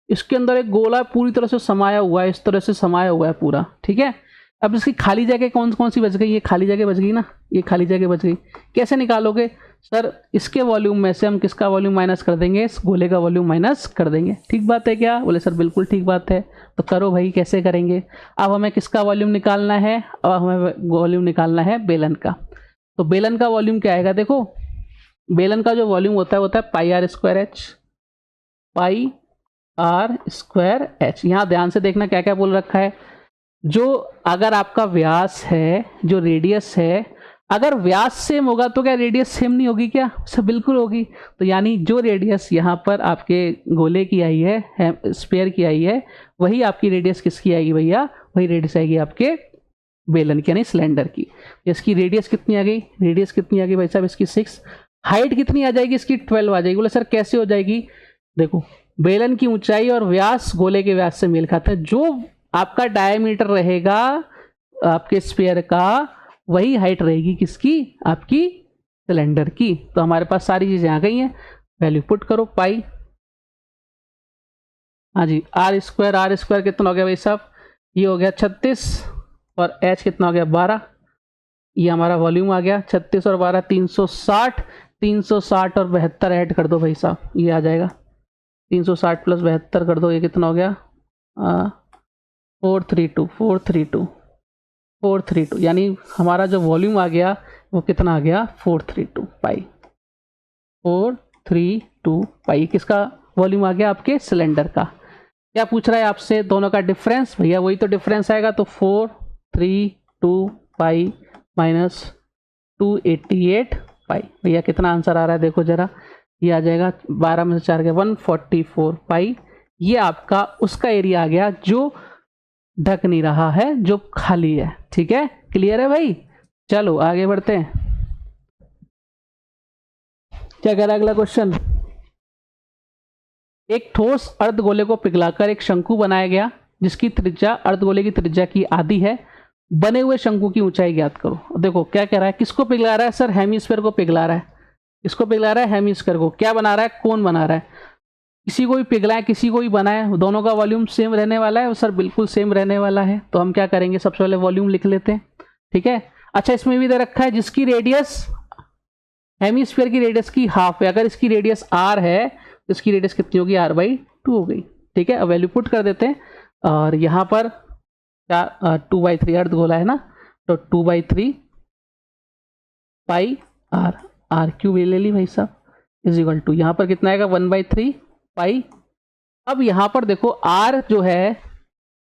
इसके अंदर एक गोला पूरी तरह से समाया हुआ है, इस तरह से समाया हुआ है पूरा, ठीक है। अब इसकी खाली जगह कौन कौन सी बच गई, ये खाली जगह बच गई ना, ये खाली जगह बच गई, कैसे निकालोगे सर, इसके वॉल्यूम में से हम किसका वॉल्यूम माइनस कर देंगे, इस गोले का वॉल्यूम माइनस कर देंगे। ठीक बात है क्या, बोले सर बिल्कुल ठीक बात है, तो करो भाई कैसे करेंगे। अब हमें किसका वॉल्यूम निकालना है, अब हमें वॉल्यूम निकालना है बेलन का। तो बेलन का वॉल्यूम क्या आएगा, देखो बेलन का जो वॉल्यूम होता है pi r square h, pi r square h. यहाँ ध्यान से देखना क्या क्या बोल रखा है, जो अगर आपका व्यास है, जो रेडियस है, अगर व्यास सेम होगा तो क्या रेडियस सेम नहीं होगी क्या, सब बिल्कुल होगी। तो यानी जो रेडियस यहाँ पर आपके गोले की आई है, स्फीयर की आई है, वही आपकी रेडियस किसकी आएगी भैया, वही रेडियस आएगी आपके बेलन की, यानी सिलेंडर की। इसकी रेडियस कितनी आ गई, रेडियस कितनी आ गई भाई साहब इसकी 6, हाइट कितनी आ जाएगी इसकी 12 आ जाएगी। बोले सर कैसे हो जाएगी, देखो बेलन की ऊंचाई और व्यास गोले के व्यास से मेल खाता है, जो आपका डायमीटर रहेगा आपके स्फीयर का वही हाइट रहेगी किसकी, आपकी सिलेंडर की। तो हमारे पास सारी चीज़ें आ गई हैं, वैल्यू पुट करो पाई। हाँ जी, आर स्क्वायर कितना हो गया भाई साहब, ये हो गया 36 और एच कितना हो गया 12। ये हमारा वॉल्यूम आ गया 36 और 12 360। 360 और 72 ऐड कर दो भाई साहब, ये आ जाएगा 360 प्लस 72 कर दो, ये कितना हो गया 432 यानी हमारा जो वॉल्यूम आ गया वो कितना आ गया 432 पाई। 432 पाई किसका वॉल्यूम आ गया, आपके सिलेंडर का। क्या पूछ रहा है आपसे, दोनों का डिफरेंस, भैया वही तो डिफरेंस आएगा। तो 432 पाई माइनस 288 पाई, भैया कितना आंसर आ रहा है देखो जरा, ये आ जाएगा 12 में से 4 गया 144 पाई। ये आपका उसका एरिया आ गया जो ढक नहीं रहा है, जो खाली है। ठीक है, क्लियर है भाई। चलो आगे बढ़ते हैं, क्या कह रहा है अगला क्वेश्चन। एक ठोस अर्धगोले को पिघलाकर एक शंकु बनाया गया जिसकी त्रिज्या अर्धगोले की त्रिज्या की आधी है। बने हुए शंकु की ऊंचाई ज्ञात करो। देखो क्या कह रहा है, किसको पिघला रहा है सर, हेमीस्फीयर को पिघला रहा है। किसको पिघला रहा है, हेमीस्फीयर को। क्या बना रहा है, कौन बना रहा है, किसी को भी पिघलाए किसी को भी बनाए, दोनों का वॉल्यूम सेम रहने वाला है। और सर बिल्कुल सेम रहने वाला है, तो हम क्या करेंगे, सबसे पहले वॉल्यूम लिख लेते हैं। ठीक है, अच्छा इसमें भी दे रखा है जिसकी रेडियस हेमीस्फीयर की रेडियस की हाफ है। अगर इसकी रेडियस आर है तो इसकी रेडियस कितनी होगी, r/2 हो गई। ठीक है, अब वैल्यू पुट कर देते हैं। और यहाँ पर क्या 2/3 अर्धगोला है ना, तो 2/3 पाई आर, आर क्यूब ले ली भाई साहब, इज इक्वल टू यहाँ पर कितना आएगा 1/3 पाई। अब यहाँ पर देखो आर जो है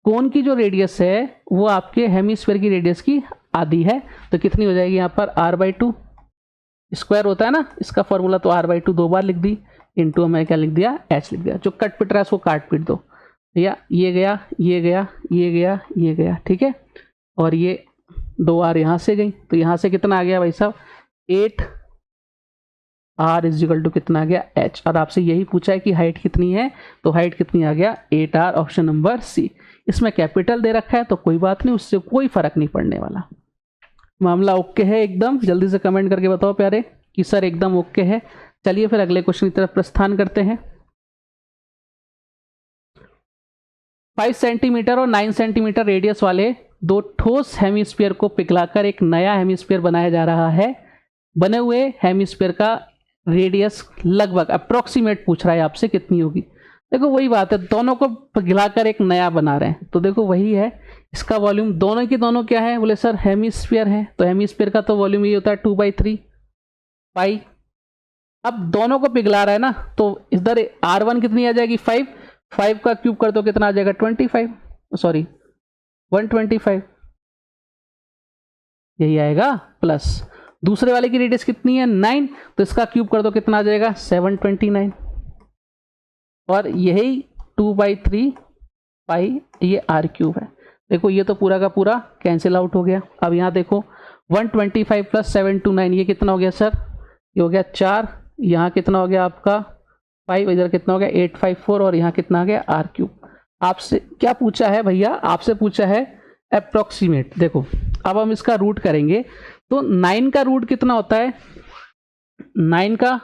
कोन की जो रेडियस है वो आपके हेमीस्फीयर की रेडियस की आधी है, तो कितनी हो जाएगी यहाँ पर r/2 स्क्वायर होता है ना इसका फॉर्मूला, तो r/2 दो बार लिख दी, इंटू हमें क्या लिख दिया h लिख दिया। जो कट पिट रहा है उसको काट पिट दो भैया, ये गया ये गया ये गया ये गया। ठीक है, और ये 2 r यहाँ से गई, तो यहाँ से कितना आ गया भाई साहब 8 r इज इक्वल टू कितना आ गया h। और आपसे यही पूछा है कि हाइट कितनी है, तो हाइट कितनी आ गया 8r, ऑप्शन नंबर सी। इसमें कैपिटल दे रखा है तो कोई बात नहीं, उससे कोई फर्क नहीं पड़ने वाला। मामला ओके है एकदम, जल्दी से कमेंट करके बताओ प्यारे कि सर एकदम ओके है। चलिए फिर अगले क्वेश्चन की तरफ प्रस्थान करते हैं। 5 सेंटीमीटर और 9 सेंटीमीटर रेडियस वाले दो ठोस हेमीस्फीयर को पिघलाकर एक नया हेमीस्फीयर बनाया जा रहा है। बने हुए हेमीस्फीयर का रेडियस लगभग अप्रोक्सीमेट पूछ रहा है आपसे कितनी होगी। देखो वही बात है, दोनों को पिघलाकर एक नया बना रहे हैं, तो देखो वही है। इसका वॉल्यूम दोनों की दोनों क्या है, बोले सर हेमीस्फीयर है, तो हेमीस्फीयर का तो वॉल्यूम ये होता है 2/3 पाई। अब दोनों को पिघला रहा है ना, तो इधर r1 कितनी आ जाएगी 5, 5 का क्यूब कर दो कितना आ जाएगा 25, सॉरी 125, यही आएगा। प्लस दूसरे वाले की रेडियस कितनी है 9, तो इसका क्यूब कर दो कितना आ जाएगा 729, और यही 2/3 पाई ये r क्यूब है। देखो ये तो पूरा का पूरा कैंसिल आउट हो गया। अब यहाँ देखो 125 प्लस 729 ये कितना हो गया सर, ये हो गया 4, यहाँ कितना हो गया आपका 5, इधर कितना हो गया 854, और यहाँ कितना आ गया r क्यूब। आपसे क्या पूछा है भैया, आपसे पूछा है अप्रोक्सीमेट। देखो अब हम इसका रूट करेंगे, तो 9 का रूट कितना होता है, 9 का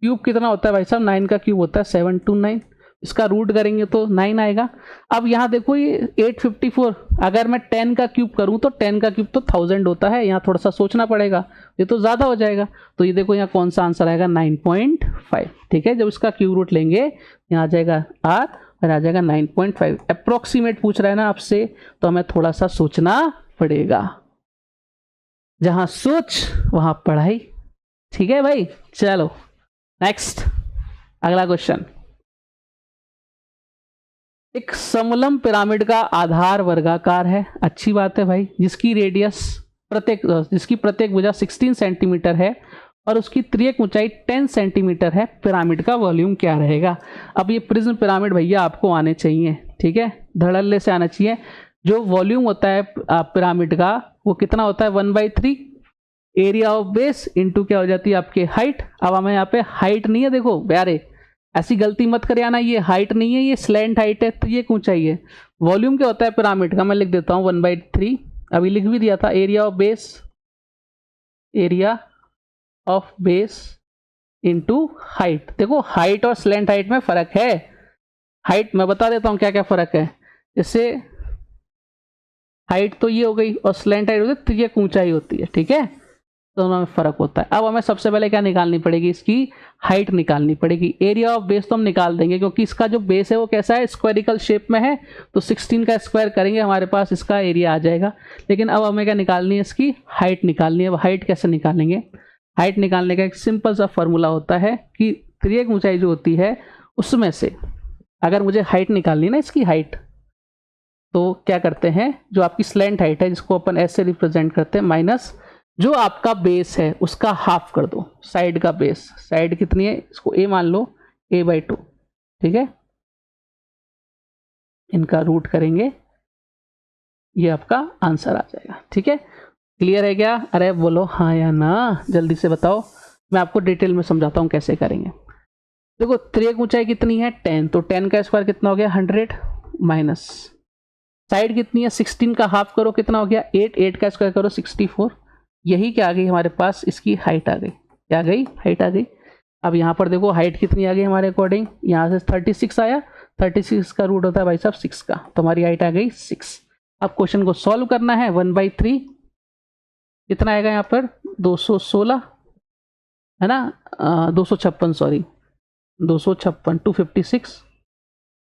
क्यूब कितना होता है भाई साहब, 9 का क्यूब होता है 729, इसका रूट करेंगे तो 9 आएगा। अब यहाँ देखो ये 854, अगर मैं 10 का क्यूब करूँ तो 10 का क्यूब तो 1000 होता है, यहाँ थोड़ा सा सोचना पड़ेगा, ये तो ज़्यादा हो जाएगा। तो ये देखो यहाँ कौन सा आंसर आएगा 9.5। ठीक है, जब इसका क्यूब रूट लेंगे यहाँ आ जाएगा r और आ जाएगा 9.5। अप्रोक्सीमेट पूछ रहा है ना आपसे, तो हमें थोड़ा सा सोचना पड़ेगा, जहाँ सोच वहाँ पढ़ाई। ठीक है भाई, चलो नेक्स्ट अगला क्वेश्चन। एक समलंब पिरामिड का आधार वर्गाकार है, अच्छी बात है भाई, जिसकी प्रत्येक भुजा 16 सेंटीमीटर है और उसकी त्रियक ऊंचाई 10 सेंटीमीटर है। पिरामिड का वॉल्यूम क्या रहेगा। अब ये प्रिज्म पिरामिड भैया आपको आने चाहिए, ठीक है, धड़ल्ले से आना चाहिए। जो वॉल्यूम होता है पिरामिड का वो कितना होता है 1/3 एरिया ऑफ बेस इंटू क्या हो जाती है आपके हाइट। अब हमें यहाँ पे हाइट नहीं है, देखो प्यारे ऐसी गलती मत करे आना, ये हाइट नहीं है, ये स्लैंट हाइट है, तो ये ऊंचाई है। वॉल्यूम क्या होता है पिरामिड का, मैं लिख देता हूँ 1/3, अभी लिख भी दिया था। Area of base, area of base into height. देखो हाइट और स्लैंट हाइट में फर्क है। हाइट मैं बता देता हूँ क्या क्या फर्क है। जैसे हाइट तो ये हो गई और स्लैंट हाइट होती है, तिर्यक ऊंचाई होती है, ठीक है, दोनों में फर्क होता है। अब हमें सबसे पहले क्या निकालनी पड़ेगी, इसकी हाइट निकालनी पड़ेगी। एरिया ऑफ बेस तो हम निकाल देंगे क्योंकि इसका जो बेस है वो कैसा है, स्क्वायरिकल शेप में है, तो 16 का स्क्वायर करेंगे हमारे पास इसका एरिया आ जाएगा। लेकिन अब हमें क्या निकालनी है, इसकी हाइट निकालनी है। अब हाइट कैसे निकालेंगे, हाइट निकालने का एक सिंपल सा फॉर्मूला होता है कि तिर्यक ऊंचाई जो होती है उसमें से अगर मुझे हाइट निकालनी ना, इसकी हाइट, तो क्या करते हैं, जो आपकी स्लैंट हाइट है जिसको अपन ऐसे रिप्रेजेंट करते हैं, माइनस जो आपका बेस है उसका हाफ कर दो, साइड का बेस। साइड कितनी है, इसको ए मान लो, a/2, ठीक है, इनका रूट करेंगे, ये आपका आंसर आ जाएगा। ठीक है, क्लियर है क्या? अरे बोलो हाँ या ना, जल्दी से बताओ, मैं आपको डिटेल में समझाता हूँ कैसे करेंगे। देखो तिर्यक ऊंचाई कितनी है 10, तो 10 का स्क्वायर कितना हो गया 100, माइनस साइड कितनी है 16 का हाफ करो कितना हो गया 8, 8 का स्क्वायर करो 64। यही क्या आ गई हमारे पास, इसकी हाइट आ गई। क्या आ गई, हाइट आ गई। अब यहाँ पर देखो हाइट कितनी आ गई हमारे अकॉर्डिंग, यहाँ से 36 आया, 36 का रूट होता है भाई साहब 6 का, तो हमारी हाइट आ गई 6। अब क्वेश्चन को सॉल्व करना है, 1/3 कितना आएगा यहाँ पर 216 है ना, 256 सॉरी 256 256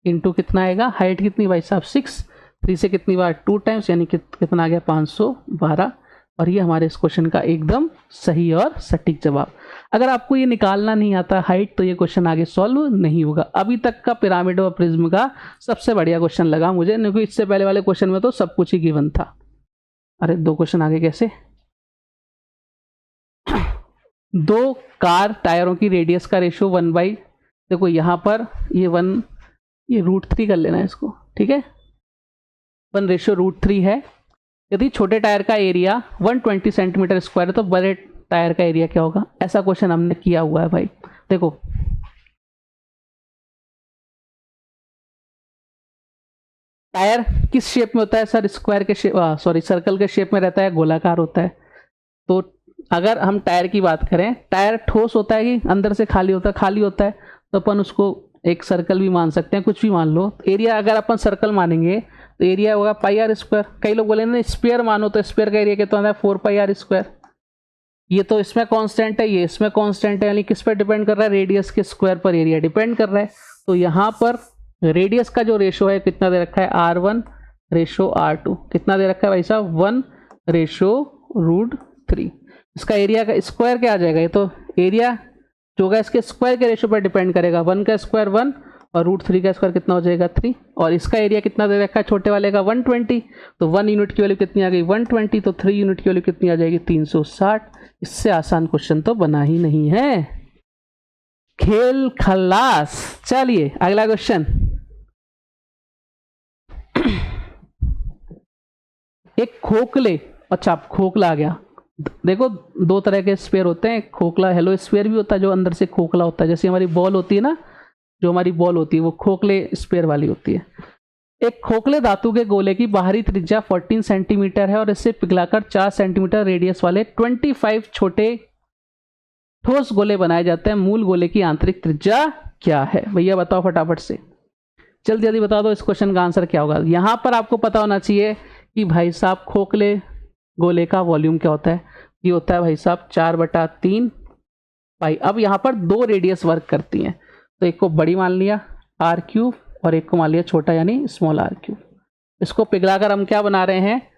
इंटू कितना आएगा, हाइट कितनी भाई साहब 6, 3 से कितनी बार 2 टाइम्स, यानी कितना आ गया 512। और ये हमारे इस क्वेश्चन का एकदम सही और सटीक जवाब। अगर आपको ये निकालना नहीं आता हाइट, तो ये क्वेश्चन आगे सॉल्व नहीं होगा। अभी तक का पिरामिड और प्रिज्म का सबसे बढ़िया क्वेश्चन लगा मुझे, क्योंकि इससे पहले वाले क्वेश्चन में तो सब कुछ ही गिवन था। अरे 2 क्वेश्चन आगे कैसे, 2 कार टायरों की रेडियस का रेशियो 1/, देखो यहाँ पर ये 1, ये √3 कर लेना है इसको, ठीक है, 1:√3 है। यदि छोटे टायर का एरिया 120 सेंटीमीटर स्क्वायर है तो बड़े टायर का एरिया क्या होगा, ऐसा क्वेश्चन हमने किया हुआ है भाई। देखो टायर किस शेप में होता है सर, स्क्वायर के शेप, सॉरी सर्कल के शेप में रहता है, गोलाकार होता है। तो अगर हम टायर की बात करें, टायर ठोस होता है कि अंदर से खाली होता है, खाली होता है, तो अपन उसको एक सर्कल भी मान सकते हैं, कुछ भी मान लो। एरिया अगर अपन सर्कल मानेंगे तो एरिया होगा πr²। कई लोग बोले ना स्क्वायर मानो, तो स्क्वायर का एरिया कितना है 4πr²। ये तो इसमें कांस्टेंट है, ये इसमें कांस्टेंट है, यानी किस पर डिपेंड कर रहा है, रेडियस के स्क्वायर पर एरिया डिपेंड कर रहा है। तो यहाँ पर रेडियस का जो रेशो है कितना दे रखा है, R1:R2, कितना दे रखा है भाई साहब 1:√3। इसका एरिया का स्क्वायर क्या आ जाएगा, ये तो एरिया जो होगा इसके स्क्वायर के रेशो पर डिपेंड करेगा, 1 का स्क्वायर 1 और √3 का स्क्वायर कितना हो जाएगा 3। और इसका एरिया कितना दे रखा है छोटे वाले का 120, तो 1 यूनिट की वैल्यू कितनी आ गई 120, तो 3 यूनिट की वैल्यू कितनी आ जाएगी 360। इससे आसान क्वेश्चन तो बना ही नहीं है। खेल खल्लास। चलिए अगला क्वेश्चन, एक खोखले, अच्छा खोखला आ गया। देखो 2 तरह के स्फीयर होते हैं, खोखला हेलो स्फीयर भी होता है जो अंदर से खोखला होता है, जैसे हमारी बॉल होती है ना, जो हमारी बॉल होती है वो खोखले स्फीयर वाली होती है। एक खोखले धातु के गोले की बाहरी त्रिज्या 14 सेंटीमीटर है और इससे पिघलाकर 4 सेंटीमीटर रेडियस वाले 25 छोटे ठोस गोले बनाए जाते हैं। मूल गोले की आंतरिक त्रिज्या क्या है, भैया बताओ फटाफट से, जल्दी जल्दी बता दो इस क्वेश्चन का आंसर क्या होगा। यहां पर आपको पता होना चाहिए कि भाई साहब खोखले गोले का वॉल्यूम क्या होता है, ये होता है भाई साहब 4/3 पाई। अब यहाँ पर 2 रेडियस वर्क करती हैं, तो एक को बड़ी मान लिया r³ और एक को मान लिया छोटा यानी स्मॉल r³। इसको पिघलाकर हम क्या बना रहे हैं,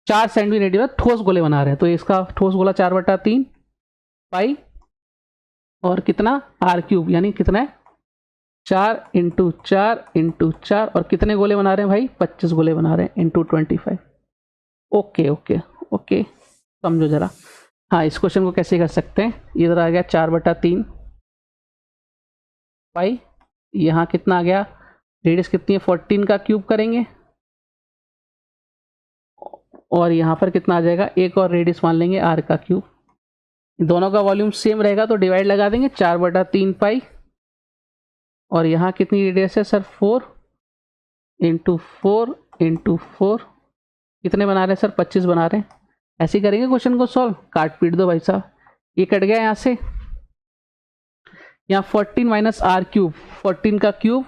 4 सेंटीमीटर ठोस गोले बना रहे हैं। तो इसका ठोस गोला 4/3 पाई और कितना r³ यानी कितना है 4 × 4 × 4, और कितने गोले बना रहे हैं भाई 25 गोले बना रहे हैं इंटू 25। ओके ओके ओके, समझो जरा। हाँ इस क्वेश्चन को कैसे कर सकते हैं, इधर आ गया 4/3 पाई, यहाँ कितना आ गया रेडियस कितनी है 14 का क्यूब करेंगे, और यहाँ पर कितना आ जाएगा एक और रेडियस मान लेंगे r³। दोनों का वॉल्यूम सेम रहेगा तो डिवाइड लगा देंगे 4/3 पाई, और यहाँ कितनी रेडियस है सर 4 × 4 × 4, कितने बना रहे हैं सर 25 बना रहे हैं। ऐसे ही करेंगे क्वेश्चन को सॉल्व, काट पीट दो भाई साहब। ये कट गया यहाँ से, यहाँ 14 माइनस आर क्यूब, 14 का क्यूब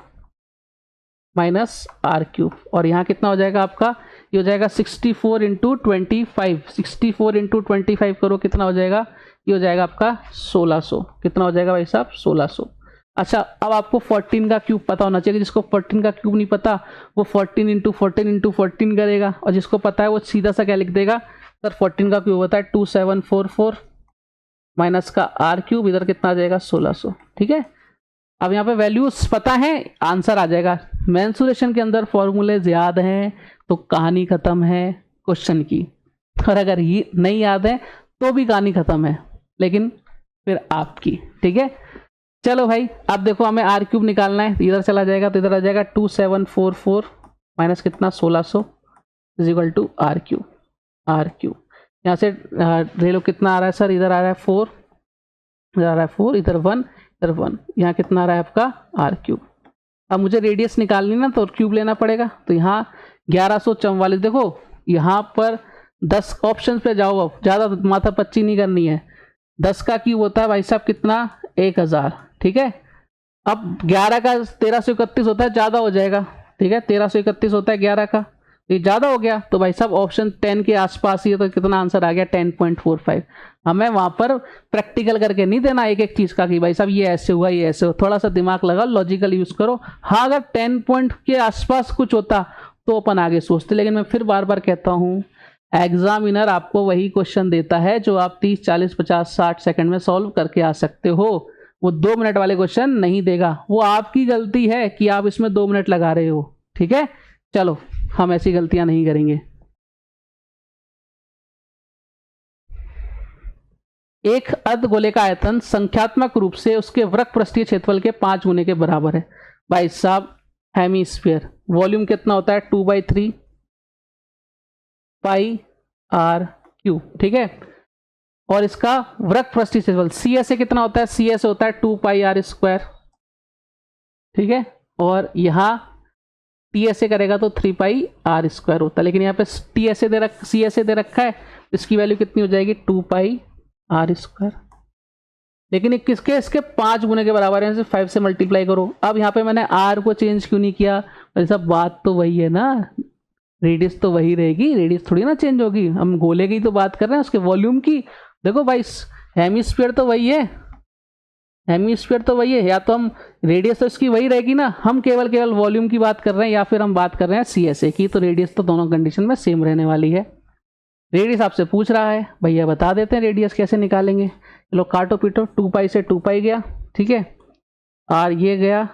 माइनस आर क्यूब, और यहाँ कितना हो जाएगा आपका, ये हो जाएगा 64 इंटू 25, 64 इंटू 25 करो कितना हो जाएगा, ये हो जाएगा आपका 1600। कितना हो जाएगा भाई साहब, 1600। अच्छा, अब आपको 14 का क्यूब पता होना चाहिए। जिसको 14 का क्यूब नहीं पता वो 14 इंटू 14 करेगा, और जिसको पता है वो सीधा सा क्या लिख देगा, सर 14 का क्यूब होता है 2744 माइनस का आर क्यूब, इधर कितना आ जाएगा 1600। ठीक है, अब यहाँ पे वैल्यूज पता है, आंसर आ जाएगा। मेंसुरेशन के अंदर फॉर्मूले याद हैं तो कहानी खत्म है क्वेश्चन की, और अगर ये नहीं याद है तो भी कहानी खत्म है, लेकिन फिर आपकी। ठीक है, चलो भाई, अब देखो हमें आर क्यूब निकालना है, इधर चला जाएगा तो इधर आ जाएगा 2744 माइनस कितना 1600 is equal to r cube. R cube यहाँ से ले लो, कितना आ रहा है सर, इधर आ रहा है 4, इधर आ रहा है 4, इधर 1, इधर 1, यहाँ कितना आ रहा है आपका आर क्यूब। अब मुझे रेडियस निकालनी ना तो क्यूब लेना पड़ेगा, तो यहाँ 1144। देखो यहाँ पर 10 ऑप्शन पे जाओ, अब ज़्यादा माथा पच्ची नहीं करनी है। 10 का क्यूब होता है भाई साहब कितना, 1000। ठीक है, अब 11 का 1331 होता है, ज़्यादा हो जाएगा। ठीक है, 1331 होता है 11 का, ये ज़्यादा हो गया, तो भाई साहब ऑप्शन 10 के आसपास ही है, तो कितना आंसर आ गया 10.45। हमें वहाँ पर प्रैक्टिकल करके नहीं देना एक एक चीज़ का कि भाई साहब ये ऐसे हुआ, ये ऐसे हो, थोड़ा सा दिमाग लगाओ, लॉजिकल यूज़ करो। हाँ, अगर 10 पॉइंट के आसपास कुछ होता तो अपन आगे सोचते, लेकिन मैं फिर बार बार कहता हूँ, एग्जामिनर आपको वही क्वेश्चन देता है जो आप 30, 40, 50, 60 सेकंड में सॉल्व करके आ सकते हो। वो 2 मिनट वाले क्वेश्चन नहीं देगा, वो आपकी गलती है कि आप इसमें 2 मिनट लगा रहे हो। ठीक है, चलो हम ऐसी गलतियां नहीं करेंगे। एक अर्धगोले का आयतन संख्यात्मक रूप से उसके वृत्त पृष्ठीय क्षेत्रफल के 5 गुने के बराबर है। भाई साहब हेमीस्फीयर, वॉल्यूम कितना होता है 2/3 पाई आर क्यूब। ठीक है, और इसका वृत्त पृष्ठीय क्षेत्रफल सी एस ए कितना होता है, सी एस ए होता है 2 पाई आर स्क्वायर। ठीक है, और यहाँ टी एस ए करेगा तो 3 पाई आर स्क्वायर होता है, लेकिन यहाँ पे T S A C S A दे रखा है, इसकी वैल्यू कितनी हो जाएगी 2 पाई आर स्क्वायर। लेकिन किसके, इसके 5 गुने के बराबर है, 5 से मल्टीप्लाई करो। अब यहाँ पे मैंने आर को चेंज क्यों नहीं किया, और सब बात तो वही है ना, रेडियस तो वही रहेगी, रेडियस थोड़ी ना चेंज होगी। हम गोले की तो बात कर रहे हैं, उसके वॉल्यूम की। देखो भाई हेमीस्फीयर तो वही है, हेमीस्फीयर तो वही है, या तो हम रेडियस तो इसकी वही रहेगी ना, हम केवल वॉल्यूम की बात कर रहे हैं, या फिर हम बात कर रहे हैं सी एस ए की, तो रेडियस तो दोनों कंडीशन में सेम रहने वाली है। रेडियस आपसे पूछ रहा है, भैया बता देते हैं रेडियस कैसे निकालेंगे। चलो काटो पीटो, 2 पाई से 2 पाई गया। ठीक है, आर ये गया,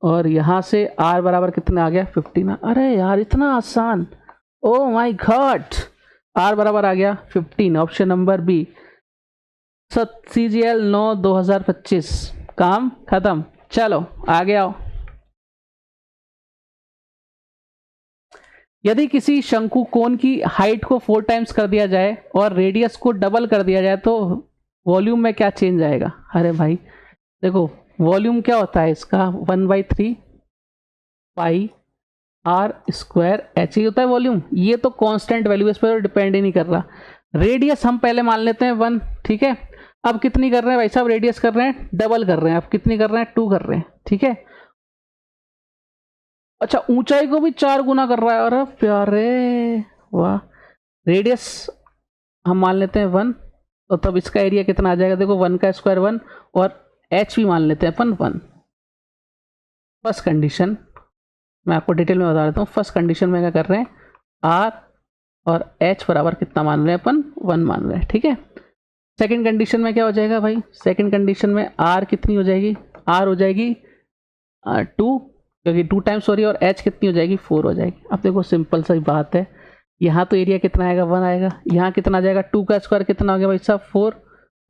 और यहाँ से आर बराबर कितना आ गया 15। अरे यार इतना आसान, ओ माय गॉड, आर बराबर आ गया 15, ऑप्शन नंबर बी। CGL 9/2025, काम खत्म। चलो आगे आओ। यदि किसी शंकु कोण की हाइट को 4 टाइम्स कर दिया जाए और रेडियस को डबल कर दिया जाए तो वॉल्यूम में क्या चेंज आएगा। अरे भाई देखो, वॉल्यूम क्या होता है इसका 1/3 पाई आर स्क्वायर एच ही होता है वॉल्यूम। ये तो कांस्टेंट वैल्यू, इस पर डिपेंड ही नहीं कर रहा। रेडियस हम पहले मान लेते हैं 1। ठीक है, अब कितनी कर रहे हैं भाई साहब, रेडियस कर रहे हैं डबल कर रहे हैं, अब कितनी कर रहे हैं 2 कर रहे हैं। ठीक है, अच्छा ऊंचाई को भी 4 गुना कर रहा है, अरे प्यारे वाह। रेडियस हम मान लेते हैं 1, तो तब इसका एरिया कितना आ जाएगा, देखो 1 का स्क्वायर 1, और एच भी मान लेते हैं अपन 1। फर्स्ट कंडीशन मैं आपको डिटेल में बता देता हूँ। फर्स्ट कंडीशन में क्या कर रहे हैं, आर और एच बराबर कितना मान रहे हैं अपन 1 मान रहे हैं। ठीक है, सेकंड कंडीशन में क्या हो जाएगा भाई, सेकंड कंडीशन में आर कितनी हो जाएगी, आर हो जाएगी 2, क्योंकि 2 टाइम्स हो रही है, और एच कितनी हो जाएगी 4 हो जाएगी। अब देखो सिंपल सी बात है, यहाँ तो एरिया कितना आएगा 1 आएगा, यहाँ कितना आ जाएगा 2 का स्क्वायर कितना हो गया भाई साहब 4,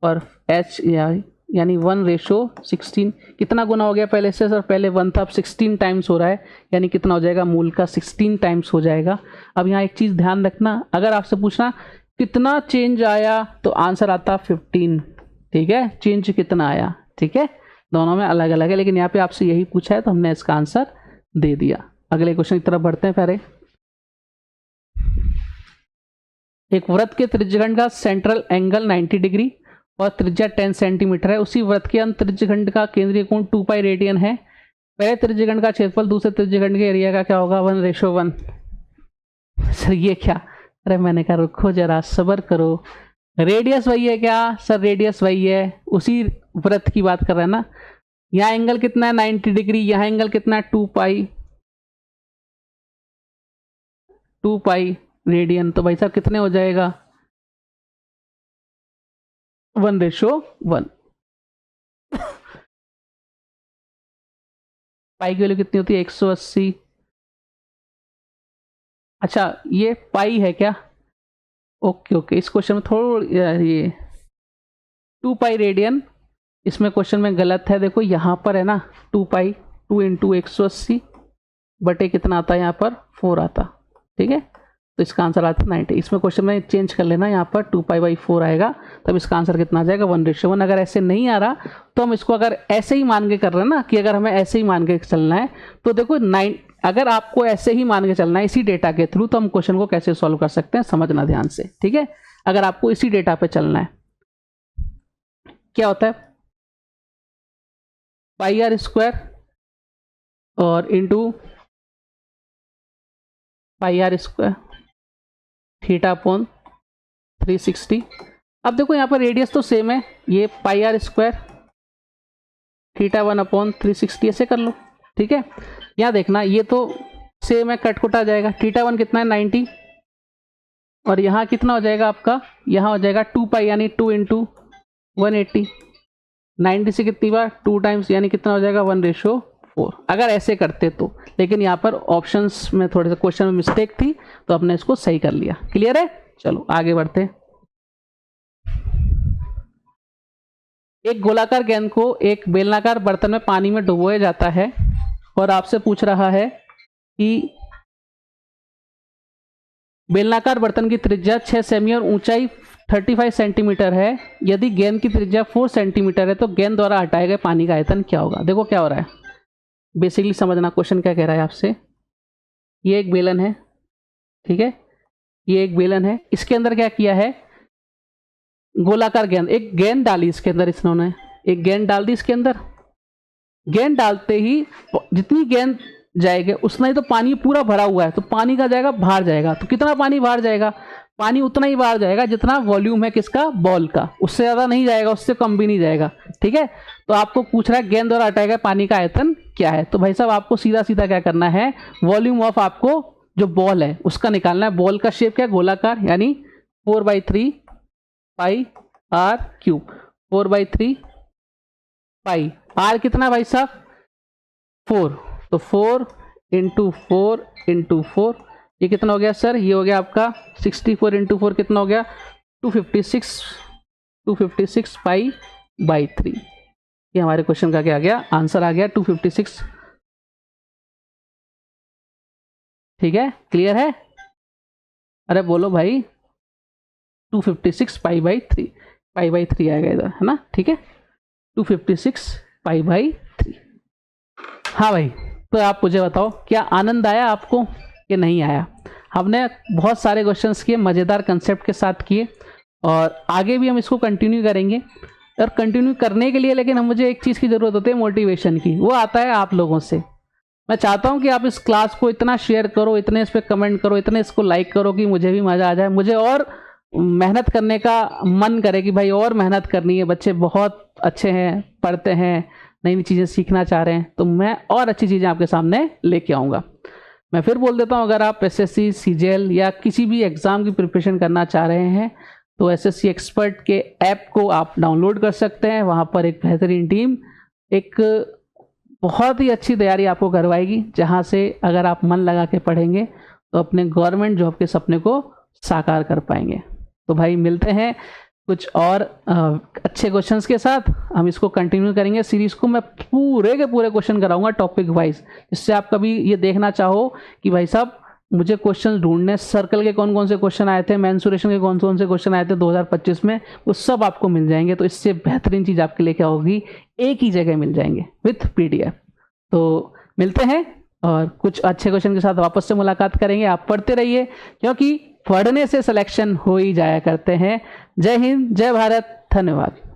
और एच यानी 1:16 कितना गुना हो गया पहले से, सर पहले 1 था अब 16 टाइम्स हो रहा है, यानी कितना हो जाएगा मूल का 16 टाइम्स हो जाएगा। अब यहाँ एक चीज़ ध्यान रखना, अगर आपसे पूछना कितना चेंज आया तो आंसर आता 15। ठीक है, चेंज कितना आया। ठीक है, दोनों में अलग अलग है, लेकिन यहाँ पे आपसे यही पूछा है तो हमने इसका आंसर दे दिया। अगले क्वेश्चन की तरफ बढ़ते हैं। पहले एक वृत्त के त्रिज्यखंड का सेंट्रल एंगल 90 डिग्री और त्रिज्या 10 सेंटीमीटर है। उसी वृत्त के अंत त्रिज्यखंड का केंद्रीय कोण 2 पाई रेडियन है। पहले त्रिज्यखंड का क्षेत्रफल दूसरे त्रिज्यखंड के एरिया का क्या होगा? 1:1। सर ये क्या? अरे मैंने कहा रुको जरा सब्र करो, रेडियस वही है क्या? सर रेडियस वही है, उसी वृत्त की बात कर रहे हैं ना। यहाँ एंगल कितना है? 90 डिग्री। यहाँ एंगल कितना है? 2 पाई रेडियन। तो भाई साहब कितने हो जाएगा? 1:1। पाई की वैल्यू कितनी होती है? 180। अच्छा ये पाई है क्या? ओके ओके, इस क्वेश्चन में थोड़ा ये 2 पाई रेडियन इसमें क्वेश्चन में गलत है। देखो यहाँ पर है ना 2 पाई, 2 × 180 बटे कितना आता है यहाँ पर? 4 आता। ठीक है, तो इसका आंसर आता है 90। इसमें क्वेश्चन में चेंज कर लेना, यहाँ पर 2 पाई बाई 4 आएगा, तब इसका आंसर कितना आ जाएगा? 1:1। अगर ऐसे नहीं आ रहा तो हम इसको अगर ऐसे ही मान के कर रहे हैं ना, कि अगर हमें ऐसे ही मान के चलना है तो देखो अगर आपको ऐसे ही मान के चलना है इसी डेटा के थ्रू, तो हम क्वेश्चन को कैसे सॉल्व कर सकते हैं समझना ध्यान से। ठीक है, अगर आपको इसी डेटा पे चलना है, क्या होता है? πr² और इंटू πr² θ/360। अब देखो यहाँ पर रेडियस तो सेम है, ये πr² θ1/360 ऐसे कर लो। ठीक है, यहाँ देखना ये तो सेम है, कट आ जाएगा। θ1 कितना है? 90। और यहाँ कितना हो जाएगा आपका? यहाँ हो जाएगा 2 पाई यानी 2 × 180। 90 से कितनी बार? 2 टाइम्स, यानी कितना हो जाएगा? 1:4 अगर ऐसे करते तो। लेकिन यहाँ पर ऑप्शंस में थोड़े से क्वेश्चन में मिस्टेक थी, तो आपने इसको सही कर लिया। क्लियर है? चलो आगे बढ़ते। एक गोलाकार गेंद को एक बेलनाकार बर्तन में पानी में डुबोया जाता है और आपसे पूछ रहा है कि बेलनाकार बर्तन की त्रिज्या 6 सेमी और ऊंचाई 35 सेंटीमीटर है। यदि गेंद की त्रिज्या 4 सेंटीमीटर है तो गेंद द्वारा हटाए गए पानी का आयतन क्या होगा? देखो क्या हो रहा है, बेसिकली समझना क्वेश्चन क्या कह रहा है आपसे। ये एक बेलन है, ठीक है, ये एक बेलन है, इसके अंदर क्या किया है? गोलाकार गेंद, एक गेंद डाली इसके अंदर, इन्होंने एक गेंद डाल दी इसके अंदर। गेंद डालते ही जितनी गेंद जाएगी उतना ही तो पानी पूरा भरा हुआ है, तो पानी का जाएगा बाहर जाएगा। तो कितना पानी बाहर जाएगा? पानी उतना ही बाहर जाएगा जितना वॉल्यूम है किसका? बॉल का। उससे ज़्यादा नहीं जाएगा, उससे कम भी नहीं जाएगा। ठीक है, तो आपको पूछ रहा है गेंद द्वारा हटाया गया पानी का आयतन क्या है। तो भाई साहब आपको सीधा सीधा क्या करना है? वॉल्यूम ऑफ आपको जो बॉल है उसका निकालना है। बॉल का शेप क्या? गोलाकार, यानी 4/3 पाई r³। 4/3 पाई r कितना भाई साहब? 4। तो 4 × 4 × 4 ये कितना हो गया सर? ये हो गया आपका 64 × 4 कितना हो गया? 256 π/3। ये हमारे क्वेश्चन का क्या आ गया? आंसर आ गया 256। ठीक है, क्लियर है? अरे बोलो भाई, 256 π/3 आएगा इधर, है ना? ठीक है, 256 π/3। हाँ भाई, तो आप मुझे बताओ क्या आनंद आया आपको कि नहीं आया? हमने बहुत सारे क्वेश्चंस किए, मज़ेदार कंसेप्ट के साथ किए, और आगे भी हम इसको कंटिन्यू करेंगे। और कंटिन्यू करने के लिए लेकिन मुझे एक चीज़ की ज़रूरत होती है, मोटिवेशन की। वो आता है आप लोगों से। मैं चाहता हूँ कि आप इस क्लास को इतना शेयर करो, इतने इस पर कमेंट करो, इतने इसको लाइक करो कि मुझे भी मज़ा आ जाए, मुझे और मेहनत करने का मन करे कि भाई और मेहनत करनी है। बच्चे बहुत अच्छे हैं, पढ़ते हैं, नई नई चीज़ें सीखना चाह रहे हैं, तो मैं और अच्छी चीज़ें आपके सामने लेके आऊँगा। मैं फिर बोल देता हूँ, अगर आप एसएससी, सीजीएल या किसी भी एग्ज़ाम की प्रिपरेशन करना चाह रहे हैं तो एसएससी एक्सपर्ट के ऐप को आप डाउनलोड कर सकते हैं। वहाँ पर एक बेहतरीन टीम एक बहुत ही अच्छी तैयारी आपको करवाएगी, जहाँ से अगर आप मन लगा के पढ़ेंगे तो अपने गवर्नमेंट जॉब के सपने को साकार कर पाएंगे। तो भाई मिलते हैं कुछ और अच्छे क्वेश्चंस के साथ। हम इसको कंटिन्यू करेंगे, सीरीज़ को मैं पूरे के पूरे क्वेश्चन कराऊंगा टॉपिक वाइज, जिससे आप कभी ये देखना चाहो कि भाई साहब मुझे क्वेश्चन ढूंढने, सर्कल के कौन कौन से क्वेश्चन आए थे, मेंसुरेशन के कौन कौन से क्वेश्चन आए थे 2025 में, वो सब आपको मिल जाएंगे। तो इससे बेहतरीन चीज़ आपके लिए क्या होगी? एक ही जगह मिल जाएंगे विथ PDF। तो मिलते हैं और कुछ अच्छे क्वेश्चन के साथ वापस से मुलाकात करेंगे। आप पढ़ते रहिए, क्योंकि पढ़ने से सिलेक्शन हो ही जाया करते हैं। जय हिंद, जय भारत, धन्यवाद।